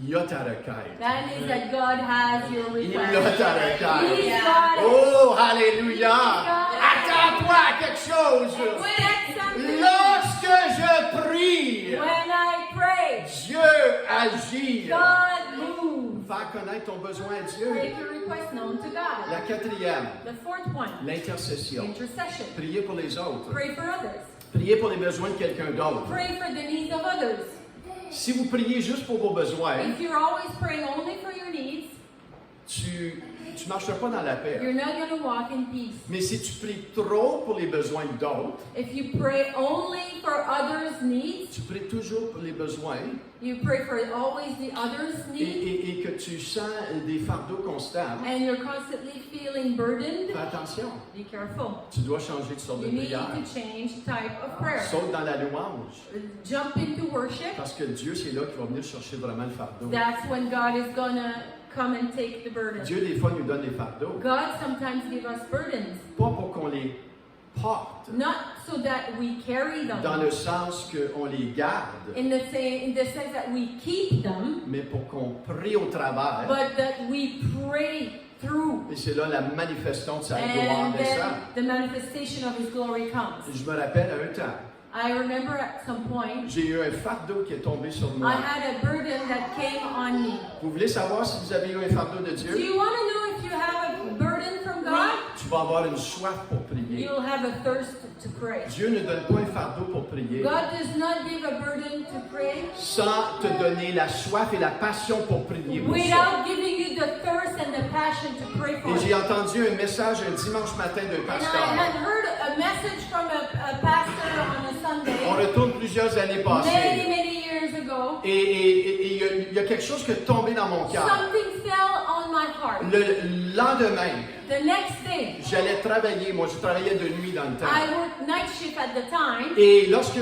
il a ta requête. that means that God has your Il a request. ta requête. He's got it. Oh, alléluia! Attends-toi à quelque chose. Expect something. Lorsque je prie, When I pray, Dieu agit. God moves. Faire connaître ton besoin à Dieu. Make your request known to God. La quatrième, The fourth one, l'intercession. intercession. Prier pour les autres. Pray for others. Prier pour les besoins de quelqu'un d'autre. Pray for the needs of others. Si vous priez juste pour vos besoins, If you're always praying only for your needs, tu ne marcheras pas dans la paix. you're not going to walk in peace. Mais si tu pries trop pour les besoins d'autres, If you pray only for others' needs, tu pries toujours pour les besoins you pray for always the others' needs, et que tu sens des fardeaux constants, and you're constantly feeling burdened, fais attention. be careful. Tu dois changer de sorte de You need prière. to change type of prayer. Saute dans la louange. Jump into worship. Parce que Dieu, c'est là qui va venir chercher vraiment le fardeau. That's when God is going to come and take the burden. Dieu, des fois, nous donne des fardeaux. God sometimes gives us burdens, Pas pour qu'on les porte, not so that we carry dans them, le sens qu'on les garde, in the sense that we keep them, mais pour qu'on prie au travers. but that we pray through. Et c'est là la manifestation de sa gloire And descend. then the manifestation of His glory comes. Je me rappelle à un temps, I remember at some point, j'ai eu un fardeau qui est tombé sur I moi. had a burden that came on me. Vous voulez savoir si vous avez eu un fardeau de Do Dieu? you want to know if you have a burden from God? Tu vas avoir une soif pour prier. You'll have a thirst to pray. Dieu ne donne pas un fardeau pour prier God does not give a burden to pray sans te donner la soif et la passion pour prier pour ça. without giving you the thirst and the passion to pray for Et j'ai it. entendu un message un dimanche matin d'un And I pasteur. had heard a message from a pastor on a On Sunday retourne plusieurs années many, passées. many years ago. Et il y a quelque chose qui est tombé dans mon cœur. Something fell on my heart. Le lendemain, The next day, j'allais travailler. Moi, je travaillais de nuit dans le temps. I worked night shift at the time. Et lorsque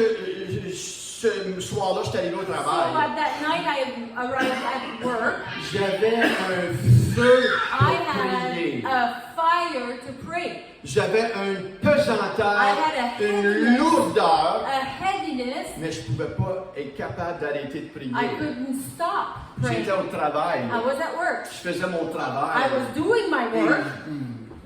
ce soir-là, j'étais arrivé au So travail, at that night I arrived at work. j'avais un feu I pour had prier. a fire to pray, J'avais une pesanteur, I had a une heaviness. lourdeur, a heaviness. mais je ne pouvais pas être capable d'arrêter de prier. I couldn't stop praying. J'étais au travail. I was at work. Je faisais mon I travail. was doing my Et work.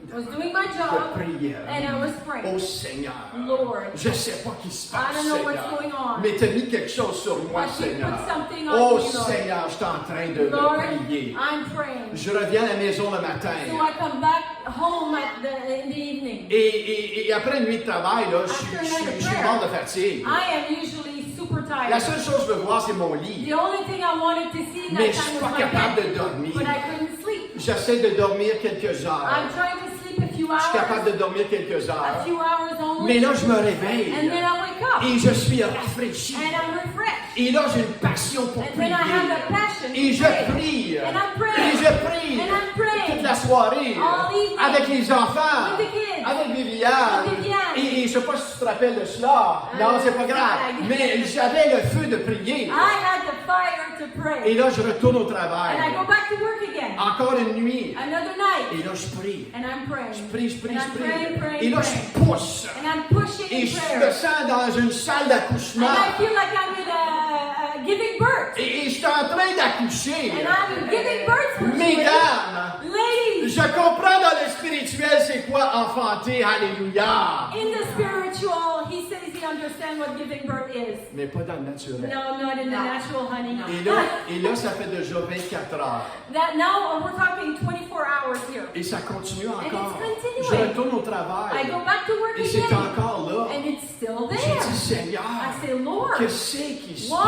I was doing my je job. priais. And I was Oh praying. Seigneur, Lord, je ne sais pas qui se I passe, don't know what's Seigneur. going on. Mais tu as mis quelque chose sur moi, But you Seigneur. put something on Oh me, Lord. Seigneur, je suis en train de Lord, prier. I'm praying. Je reviens à la maison le matin. So I come back home in the evening. Et après une nuit de travail, là, je suis mort de fatigue. I am usually super La tired. seule chose que je veux voir, c'est mon lit. The only thing I wanted to see Mais that je suis time pas was my capable bed, de dormir. but I couldn't sleep. J'essaie de dormir quelques I'm heures. trying to sleep a few Je suis capable hours, de dormir quelques a heures. few hours only, Mais là, je me réveille. and then I wake up, Et je suis rafraîchi. and I'm refreshed. Et là, j'ai une passion pour And then I have a prier. passion Et to je pray. prie. And I'm praying. Et je prie. And I'm praying. Toute la soirée. All evening. Avec les enfants. With the kids. Avec Viviane. With Viviane. Et je ne sais pas si tu te rappelles de cela. Non, c'est pas grave. Mais j'avais le feu de prier. I had the fire to pray. Et là, je retourne au And I travail. go back to work again. Encore une nuit. Another night. Et là, je prie. And I'm praying. Je prie, je prie, And je I'm praying, prie. praying, Et là, praying. je pousse. And I'm pushing Et in je prayer. me sens dans une salle d'accouchement. And I feel like I'm in giving birth. Et je suis en train d'accoucher. And I'm giving birth spiritually. Mesdames, Ladies, je comprends dans le spirituel c'est quoi enfanter. Alléluia. in the spiritual, he says he understands what giving birth is. Mais pas dans le naturel. No, not in the natural, honey. Et là, ça fait déjà 24 heures. That now we're talking 24 hours here. Et ça continue encore. And it's Je continuing. retourne au I travail. go back to work Et c'est again. encore là. And it's still Je there. dis, Seigneur, I say, Lord, qu'est-ce qui se what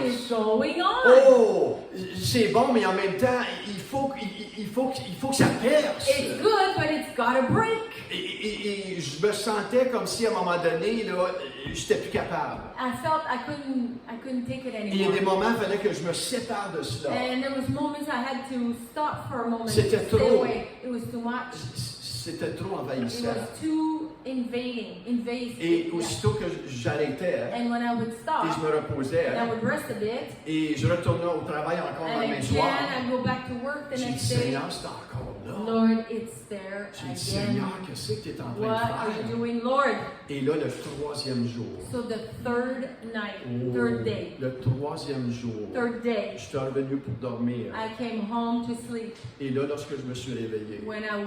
is passe? going on? Oh, c'est bon, mais en même temps, il faut que ça perce. It's good, but it's got to break. Et je me sentais comme si à un moment donné, là, j'étais plus capable. I felt I couldn't take it Et il y a anymore. des moments, il fallait que je me sépare de cela. And there was moments I had to stop for a moment. C'était to stay trop. away. It was too much. C'était trop It envahissant. was too invasive. Et Yeah. aussitôt que j'arrêtais And when I would et stop, je me reposais, and I would rest a bit, et je retournais au travail encore and le même again soir, I'd go back to work the j'ai dit, next day. Seigneur, c'est encore là. Lord, it's there J'ai dit, again. Seigneur, qu'est-ce que tu es en train What de are you faire? doing, Lord? Et là, le troisième jour. So the third night, third day, Le troisième jour. third day, Je suis revenu pour dormir. I came home to sleep. Et là, lorsque je me suis réveillé, When I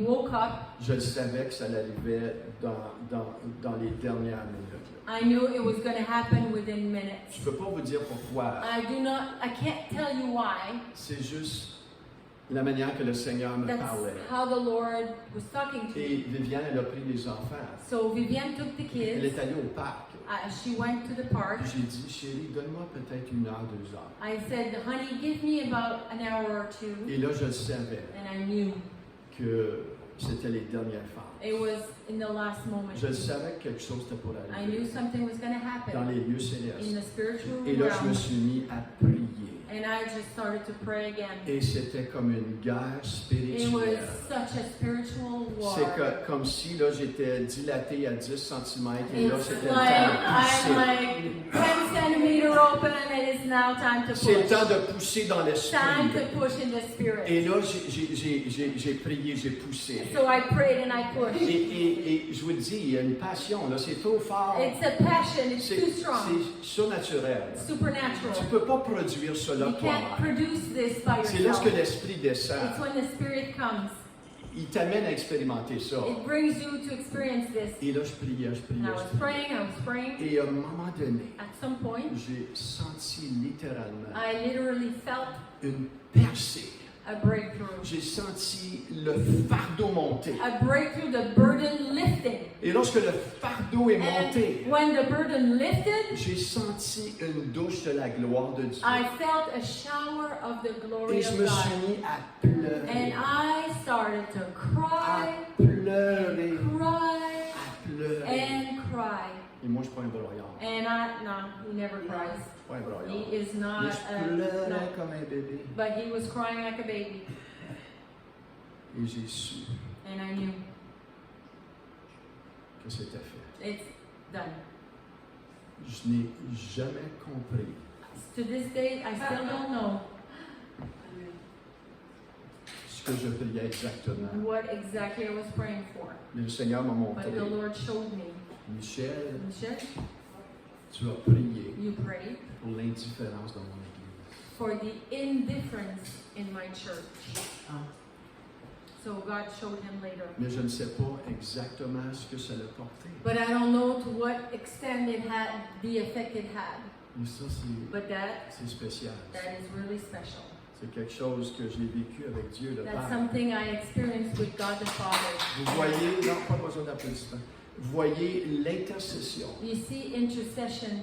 woke up, je savais que ça arrivait dans les dernières minutes. I knew it was going to happen within minutes. Je ne peux pas vous dire pourquoi. I can't tell you why. C'est juste la manière que le Seigneur me That's parlait. how the Lord was talking to me. Et Viviane, elle a pris les enfants. So Viviane took the Elle kids. est allée au parc. She went to the park. Puis j'ai dit, chérie, donne-moi peut-être 1 heure, 2 heures. I said, honey, give me about an hour or two. Et là, je le savais And I knew que c'était les dernières phases. it was in the last moment. Je le savais que quelque chose était pour I knew arriver something was going to dans happen les lieux in célestes. the spiritual Et là, je me realm. suis mis à prier. And I just started to pray again. Et c'était comme une guerre It was spirituelle. such a spiritual war. C'est comme si là j'étais dilaté à 10 cm et là It's c'était le like temps de I'm pousser. like 10 centimeters open and it is now time to C'est le push. temps de pousser dans Time l'esprit. to push in the spirit. Et là j'ai prié, j'ai poussé. So I prayed and I pushed. Et je vous le dis, il y a une passion, là, c'est trop fort. It's a passion, it's C'est too strong. surnaturel. Tu Supernatural. ne peux pas produire cela You can't toi-même. produce this by C'est lorsque yourself. l'esprit descend, It's when the spirit comes. il t'amène à expérimenter ça. It brings you to experience this. Et là je priais, And I was praying. Et à un moment donné, At some point, j'ai senti littéralement I literally felt une percée. a breakthrough. J'ai senti le fardeau monter. A breakthrough, the burden lifting. Et lorsque le fardeau est monté, And when the burden lifted, j'ai senti une douche de la gloire de Dieu. I felt a shower of the glory Et je of me suis God. mis à pleurer. And I started to À cry, pleurer. cry, À pleurer. and cry. Et moi, je prends un broyard. And no, he never cries. Pas un broyard. He is Mais not je pleurais no. comme un bébé. But he was crying like a baby. Et j'ai su And I knew que c'était fait. it's done. Je n'ai jamais compris To this day, I still don't know ce que je priais exactement. what exactly I was praying for. Mais le Seigneur m'a montré. But the Lord showed me. Michel, Michelle, tu as prié you prayed pour l'indifférence dans mon église. for the indifference in my church. So God showed him later. Mais je ne sais pas exactement ce que ça a porté. But I don't know to what extent it had, the effect it had. Mais ça, But c'est spécial. that is really special. C'est quelque chose que j'ai vécu avec Dieu le That's Père. something I experienced with God the Father. Vous voyez, non, pas besoin d'applaudissements. Vous voyez l'intercession. You see intercession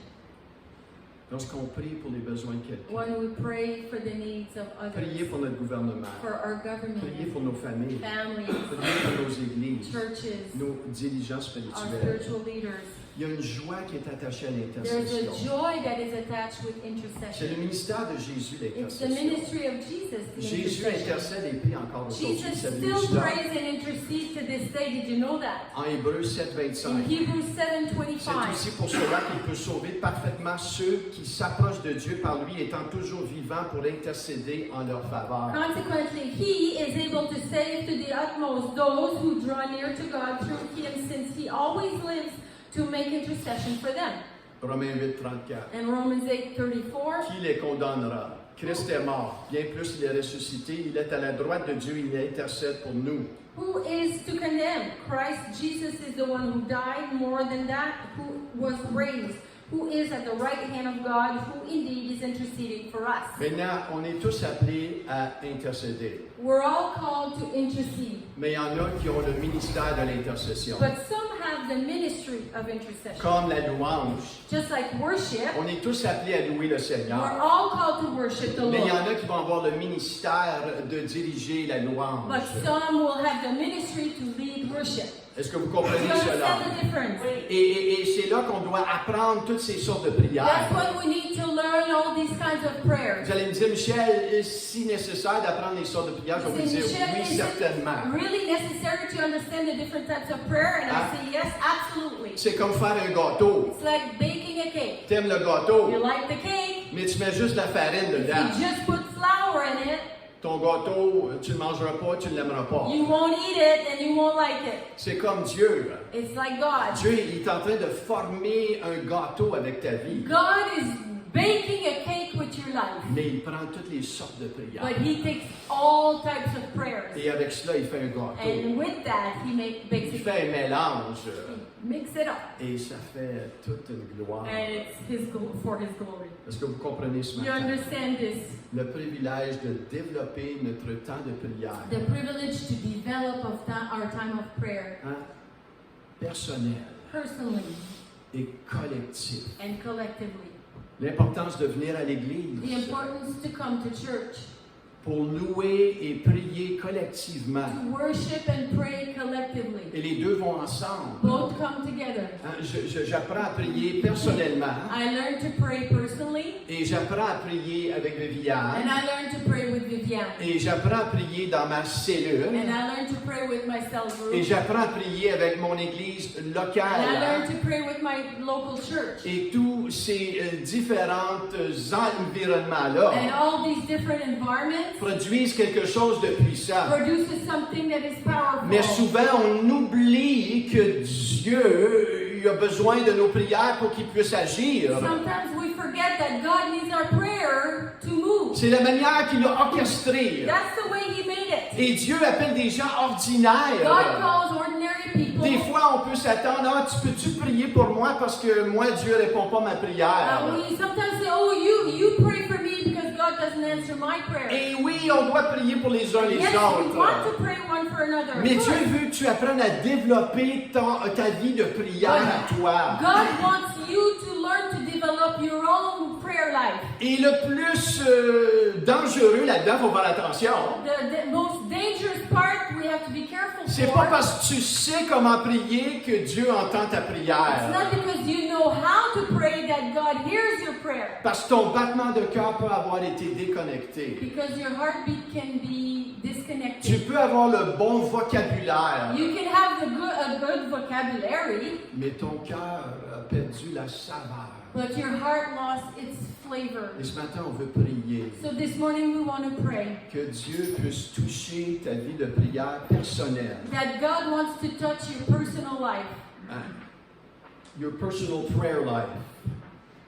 Lorsqu'on prie pour les besoins de quelqu'un. when we pray for the needs of Priez others, pour notre gouvernement. for our government, Priez pour nos familles. families, Priez pour nos églises. churches, Nos dirigeants our spirituels. spiritual leaders. Il y a une joie qui est attachée à There's a l'intercession. joy that is attached with C'est le intercession. ministère de Jésus, It's the l'intercession. ministry of Jesus, the Jésus intercession. intercède et prie encore aujourd'hui. Jesus C'est le still ministère. prays and intercedes to this day. Did you know that? En Hébreux In 7,25. Hebrews C'est 7:25. aussi pour cela qu'il peut sauver parfaitement ceux qui s'approchent de Dieu par lui, étant toujours vivants pour intercéder en leur faveur. Consequently, he is able to save to the utmost those who draw near to God through him, since he always lives to make intercession for them. Romains 8,34. And Romans 8:34. Qui les condamnera? Christ est mort. Bien plus, il est ressuscité. Il est à la droite de Dieu. Il intercède pour nous. Who is to condemn? Christ Jesus is the one who died, more than that, who was raised, who is at the right hand of God, who indeed is interceding for us. Maintenant, on est tous appelés à intercéder. We're all called to intercede, Mais il y en a qui ont le ministère de l'intercession. but some have the ministry of intercession. Comme la louange. Just like worship, On est tous appelés à louer le we're Seigneur. all called to worship the Mais il y en Lord. a qui vont avoir le ministère de diriger la louange. But some will have the ministry to lead worship. Est-ce que vous Do comprenez you understand cela? the difference? Et c'est là qu'on doit apprendre toutes ces sortes de prières. That's when we need to learn all these kinds of prayers. Vous allez me dire, Michel, si nécessaire d'apprendre les sortes de prières, je vais vous Say, dire Michelle, oui, is it certainement. really necessary to understand the different types of prayer? And I say yes, absolutely. C'est comme faire un gâteau. It's like baking a cake. T'aimes le You gâteau, like the cake, mais tu mets juste de la farine you dedans. just put flour in it, Ton gâteau, tu ne le mangeras pas, tu ne l'aimeras pas. You won't eat it and you won't like it. C'est comme Dieu. It's like God. Dieu, il est en train de former un gâteau avec ta vie. God is baking a cake with your life. Mais il prend toutes les sortes de prières. But He takes all types of prayers. Et avec cela, il fait un gâteau. And with that, He bakes Il it. fait un mélange. He mix it up. Et ça fait toute une gloire. And it's for His glory. Est-ce que vous comprenez ce You matin? understand this? Le privilège de développer notre temps de prière. The privilege to develop our time of prayer Hein? Personnel personally et collectif. and collectively. L'importance de venir à The l'église importance to come to church, pour louer et prier collectivement. to worship and pray collectively. Et les deux vont ensemble. Both come together. Hein, j'apprends à prier personnellement I learned to pray personally, et j'apprends à prier avec and Viviane I learned to pray with Viviane. et j'apprends à prier dans ma And cellule I learned to pray with my cell et group. j'apprends à prier avec mon église And I locale. learned to pray with my local church. Et tous ces différents And environnements-là all these different environments produisent quelque chose de puissant. produces something that is powerful. Mais souvent, on oublie que Dieu il a besoin de nos prières pour qu'il puisse agir. Sometimes we forget that God needs our prayer to move. C'est la manière qu'il a orchestré. That's the way He made it. Et Dieu appelle des gens ordinaires. God calls ordinary people. Des fois, on peut s'attendre, ah, tu peux-tu prier pour moi parce que moi, Dieu ne répond pas à ma prière. We sometimes say, oh, you pray for me because God doesn't answer my prayer. Et oui, on doit prier pour les uns les Yes, we autres. want to pray one for another. Mais Good. Dieu veut que tu apprennes à développer ta vie de prière à toi. God wants you to learn to develop your own prayer life. Et le plus dangereux là-dedans, il faut faire attention. The most dangerous part we have to be careful C'est for. pas parce que tu sais comment prier que Dieu entend ta It's prière. not because you know how to pray that God hears your prayer. Parce que ton battement de cœur peut avoir été déconnecté. Because your heartbeat can be Tu disconnected. peux avoir le bon vocabulaire, You can have a good vocabulary, mais ton cœur a perdu la saveur. but your heart lost its flavor. Et ce matin, on veut prier. So this morning we want to pray Que Dieu puisse toucher ta vie de prière personnelle. that God wants to touch your personal life. Hein? Your personal prayer life.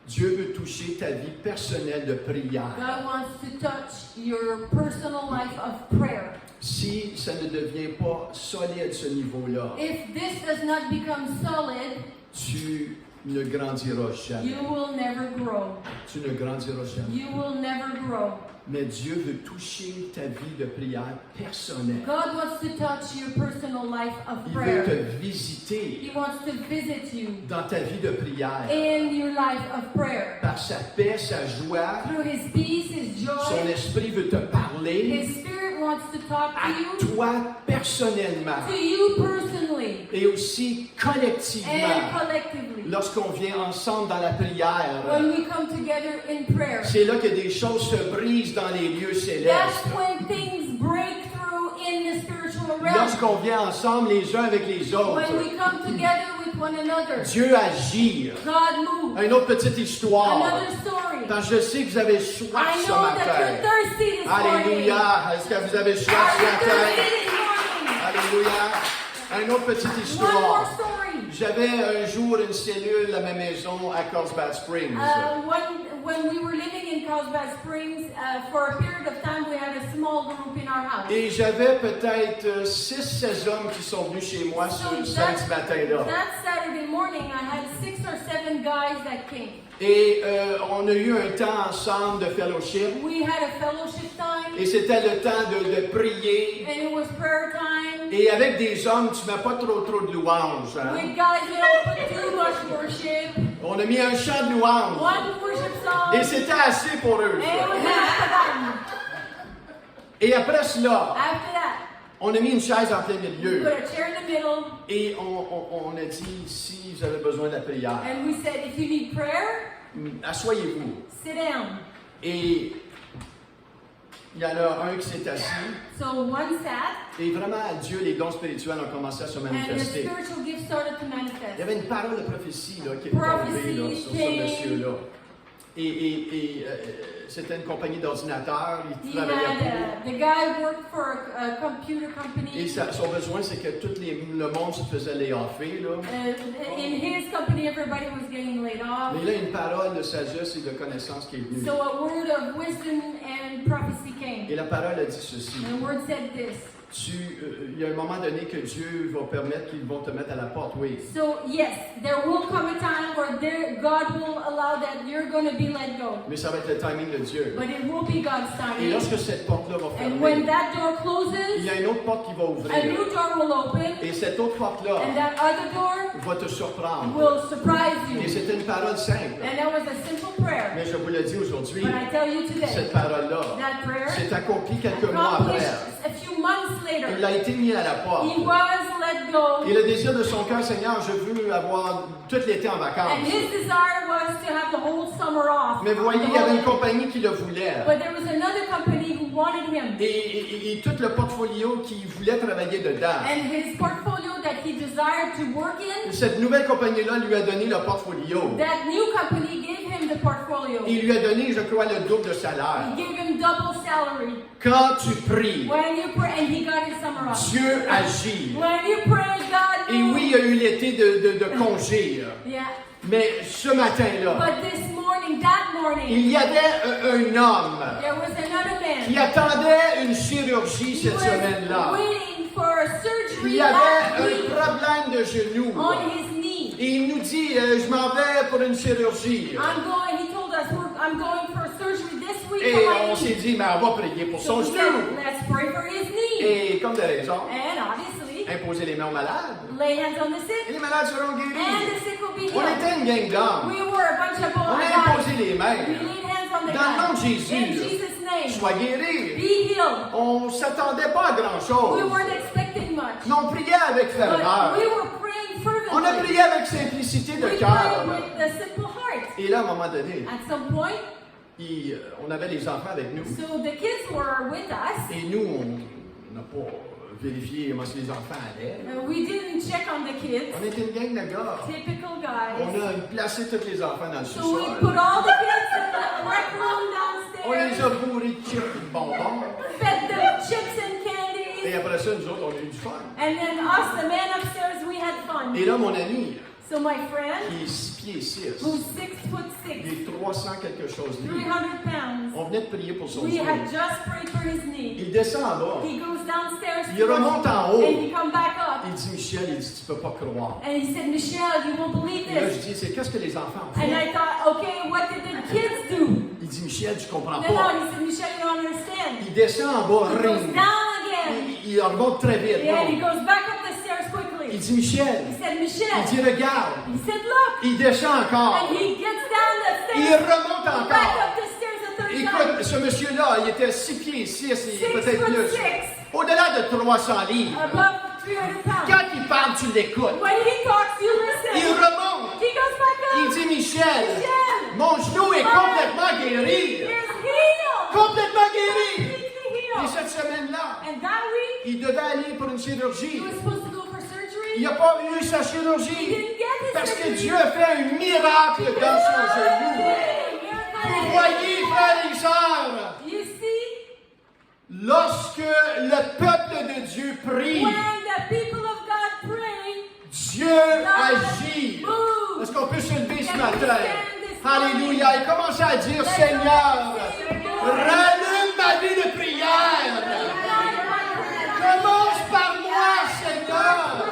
Dieu veut toucher ta vie personnelle de prière. God wants to touch your personal life of prayer. Si ça ne devient pas solide ce niveau-là, If this does not become solid, tu ne grandiras jamais. you will never grow. Tu ne grandiras jamais. You will never grow. Mais Dieu veut toucher ta vie de prière personnelle. God wants to touch your personal life of Il veut te prayer. visiter He wants to visit you dans ta vie de prière. in your life of prayer. Par sa paix, sa joie, Through His peace, His son joy, esprit veut te parler His Spirit wants to talk à to you, toi personnellement to you personally et aussi collectivement. and collectively. Lorsqu'on vient ensemble dans la prière, When we come together in prayer, c'est là que des choses se brisent dans les lieux that's célestes. when things break through in the spiritual realm. Lorsqu'on vient ensemble les uns avec les When autres, we come together with one another, Dieu agit. God moves. Une autre petite histoire. Another story. Parce que je sais que vous avez soif I ce know that matin. you're thirsty this morning. Alléluia. Est-ce que vous avez soif Are ce you matin? thirsty this morning? Alléluia. Une autre petite One more histoire. story. J'avais un jour une cellule à ma maison à Carlsbad Springs. When we were living in Carlsbad Springs, for a period of time, we had a small group in our house. Et j'avais peut-être 6-16 hommes qui sont venus chez moi ce matin-là. That Saturday morning, I had 6 or 7 guys that came. Et on a eu un temps ensemble de fellowship. We had a fellowship time, Et c'était le temps de prier. and it was prayer time. Et avec des hommes, tu mets pas trop de louanges. Hein? With guys, we don't put too much worship. On a mis un chant de louanges. One worship song, Et c'était assez pour eux. and it ça. was enough Et après cela, for them. After that, on a mis une chaise en plein we milieu. put a chair in the middle, Et on a dit, si vous avez besoin de la prière, and we said, if you need prayer, asseyez-vous. sit down. Et il y en a un qui s'est assis. So one sat, Et vraiment, à Dieu, les dons spirituels ont commencé à se and the manifester. spiritual gift started to Il y manifest. avait une parole de prophétie là, qui est tombée là, sur ce monsieur-là. c'était une compagnie d'ordinateurs. Il He travaillait had, the guy worked for a computer et company. son besoin, c'est que le monde se faisait layoffé. Là. In his company, everybody was getting laid off. Mais là, une parole de sagesse et de connaissance qui est venue. So a word of wisdom and prophecy came. Et la parole a dit ceci. And the word said this. Il y a un moment donné que Dieu va permettre qu'ils vont te mettre à la porte, oui. So yes, there will come a time where God will allow that you're going to be let go. Mais ça va être le timing de Dieu. But it will be God's Et timing. lorsque cette porte-là va And when fermer, that door il closes, y a une autre porte qui va a ouvrir. new door will open, Et cette autre porte-là and that other door va te surprendre. will surprise Et you. c'était une parole simple. And that was a simple prayer. Mais je vous le dis aujourd'hui, But I tell you today, cette parole-là that prayer s'est accomplie quelques mois accomplished après. a few months Il later. a été mis à la porte. He was let go. Et le désir de son cœur, Seigneur, je veux avoir tout l'été en And vacances. his desire was to have the whole summer off. Mais vous voyez, il y avait une compagnie qui le voulait. But there was another company who wanted him. Et tout le portfolio qu'il voulait travailler dedans. And his portfolio that he desired to work in, Cette nouvelle compagnie-là lui a donné le portfolio. that new company gave him the portfolio. Il lui a donné, je crois, le double de salaire. He gave him double salary. Quand tu pries, When you pray, and he got his summer off. Dieu agit. When you pray, God Et moves. oui, il y a eu l'été de congé. Yeah. Mais ce matin-là, But this morning, that morning, il y avait un homme there was another qui man. attendait une chirurgie He cette was semaine-là. waiting for a surgery Il avait last un week problème de genou. on his knee. Et il nous dit, je m'en vais pour une chirurgie. He told us, I'm going for surgery this week Et for my on s'est knee. dit, mais on va prier pour So son he said, genou. let's pray for his knee. Et comme de raison, And obviously, imposer les mains aux malades. lay hands on the Et sick, les malades seront and guéris. the sick will be On healed. était une gang d'hommes. We were a bunch of On a guys. imposé les We mains. laid hands on the Dans le nom de guy. Jésus. In Jesus' name, Sois guéri. be healed. On ne s'attendait pas à We grand-chose. weren't expecting much, Mais on priait avec but ferveur. we were praying On a fervently. prié avec simplicité de We cœur. prayed with a simple heart. Et là, à un moment donné, At some point, on avait les enfants avec nous. so the kids were with us. Et nous, on n'a pas vérifié comment les enfants allaient. We didn't check on the kids. On était une gang de gars. Typical On guys. a placé tous les enfants dans le So we sous-sol. put all the kids in the rec room On les downstairs, a bourrés de chips et de bonbons. fed them chips and Et candies, après ça, nous autres, on a eu du fun. and then us, the men upstairs, we had fun. Et là, mon ami, So my friend, qui est 6 pieds 6, who's 6'6", il est 300 quelque chose livres. 300 pounds, On venait de prier pour son we genou. had just prayed for his knee. Il descend en bas. He goes downstairs Il remonte en haut. and he come back up. Il dit, Michel, il dit, tu peux pas croire. And he said, Michelle, you won't believe Et là, this. je dis, c'est qu'est-ce que les enfants ont And fait? I thought, okay, what did the kids do? Il dit, Michel, tu comprends No, pas. he said, Michelle, you don't understand. Il descend en bas, He goes ring. down again. Il remonte très vite. Yeah, he non? goes back up the stairs Il quickly. dit, Michel, He said, il Michelle. dit, regarde. He said, look. Il descend encore. And he gets down the Il stairs. remonte Back encore. up the stairs a third Écoute, time. ce monsieur-là, il était 6 pieds 6, il est 6'6". peut-être plus. Au-delà de 300 livres. Above 300 pounds. Quand il parle, tu l'écoutes. When he talks, you Il listen. remonte. He goes back Il up. dit, Michel, Michel. mon genou est complètement guéri. He's healed. Complètement guéri. Completely Et healed. cette semaine-là, And that week, il devait aller pour une he chirurgie. was supposed to go for Il surgery. n'a pas eu sa He chirurgie. didn't get his Parce que surgery. Dieu a fait un miracle dans son genou. Vous voyez, frères et sœurs, You see, lorsque le peuple de Dieu prie, when the people of God pray, Dieu agit. move. Est-ce qu'on peut se lever ce Can we matin? stand this morning? Alléluia. Et commencer à dire, Seigneur, rallume ma vie de prière. Commence par moi, Seigneur.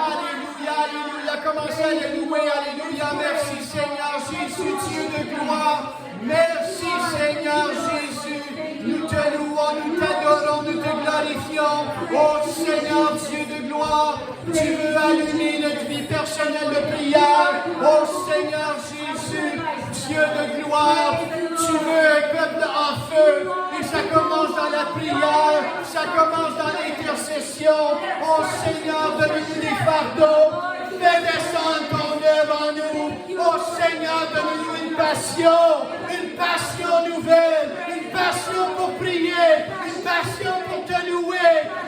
Alléluia, alléluia. Commencez à le louer. Alléluia. Merci, Seigneur Jésus, Dieu de gloire. Merci, Seigneur Jésus. Nous te louons, nous t'adorons, nous te glorifions. Oh Seigneur, Dieu de gloire, tu veux allumer notre vie personnelle de prière. Oh Seigneur Jésus, Dieu de gloire, tu veux un peuple en feu. Et ça commence dans la prière, ça commence dans l'intercession. Oh Seigneur, donne-nous des fardeaux. Fais descendre ton œuvre en nous. Oh Seigneur, donne-nous une passion nouvelle, une passion pour prier, une passion pour te louer,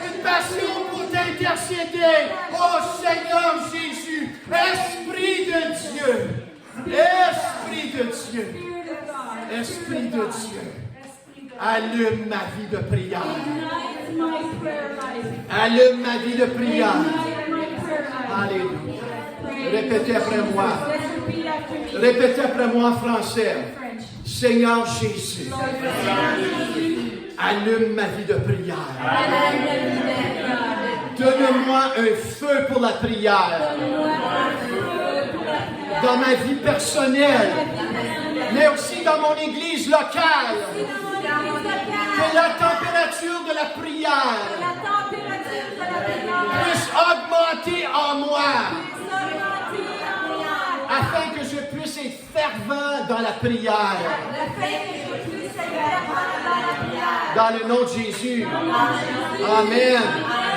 une passion pour t'intercéder. Oh Seigneur Jésus, Esprit de Dieu, Esprit de Dieu, de Dieu, allume ma vie de prière. Ignite my prayer life. Allume ma vie de prière. Ignite my prayer life. Alléluia. Praise. Répétez après moi. Let's repeat after me. Répétez après moi en français. French. Seigneur Jésus, Lord, Jésus, allume ma vie de prière. allume ma vie de prière. Donne-moi un feu pour la prière. Donne-moi un feu pour la prière. Dans ma vie personnelle, mais aussi dans mon église locale. Que la température de la prière puisse augmenter en moi, afin que je puisse être fervent dans la prière. Dans le nom de Jésus. Amen.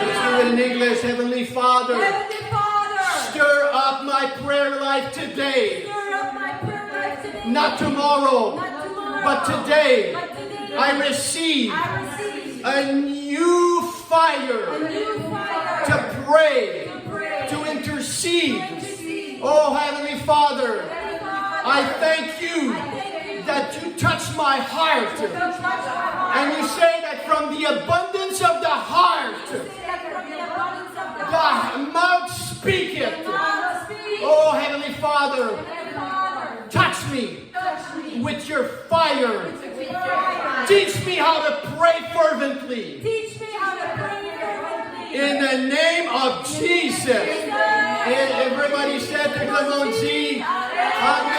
Let's do it in English. Heavenly Father, stir up my prayer life today. Not tomorrow, but today. I receive a new fire to pray, to intercede. Oh, Heavenly Father, I thank you that you touch my heart. And you say that from the abundance of the heart, the mouth speaketh. Oh, Heavenly Father, touch me with your fire. Teach me how to pray fervently. In the name of Jesus. And everybody said, tout le monde dit, Amen.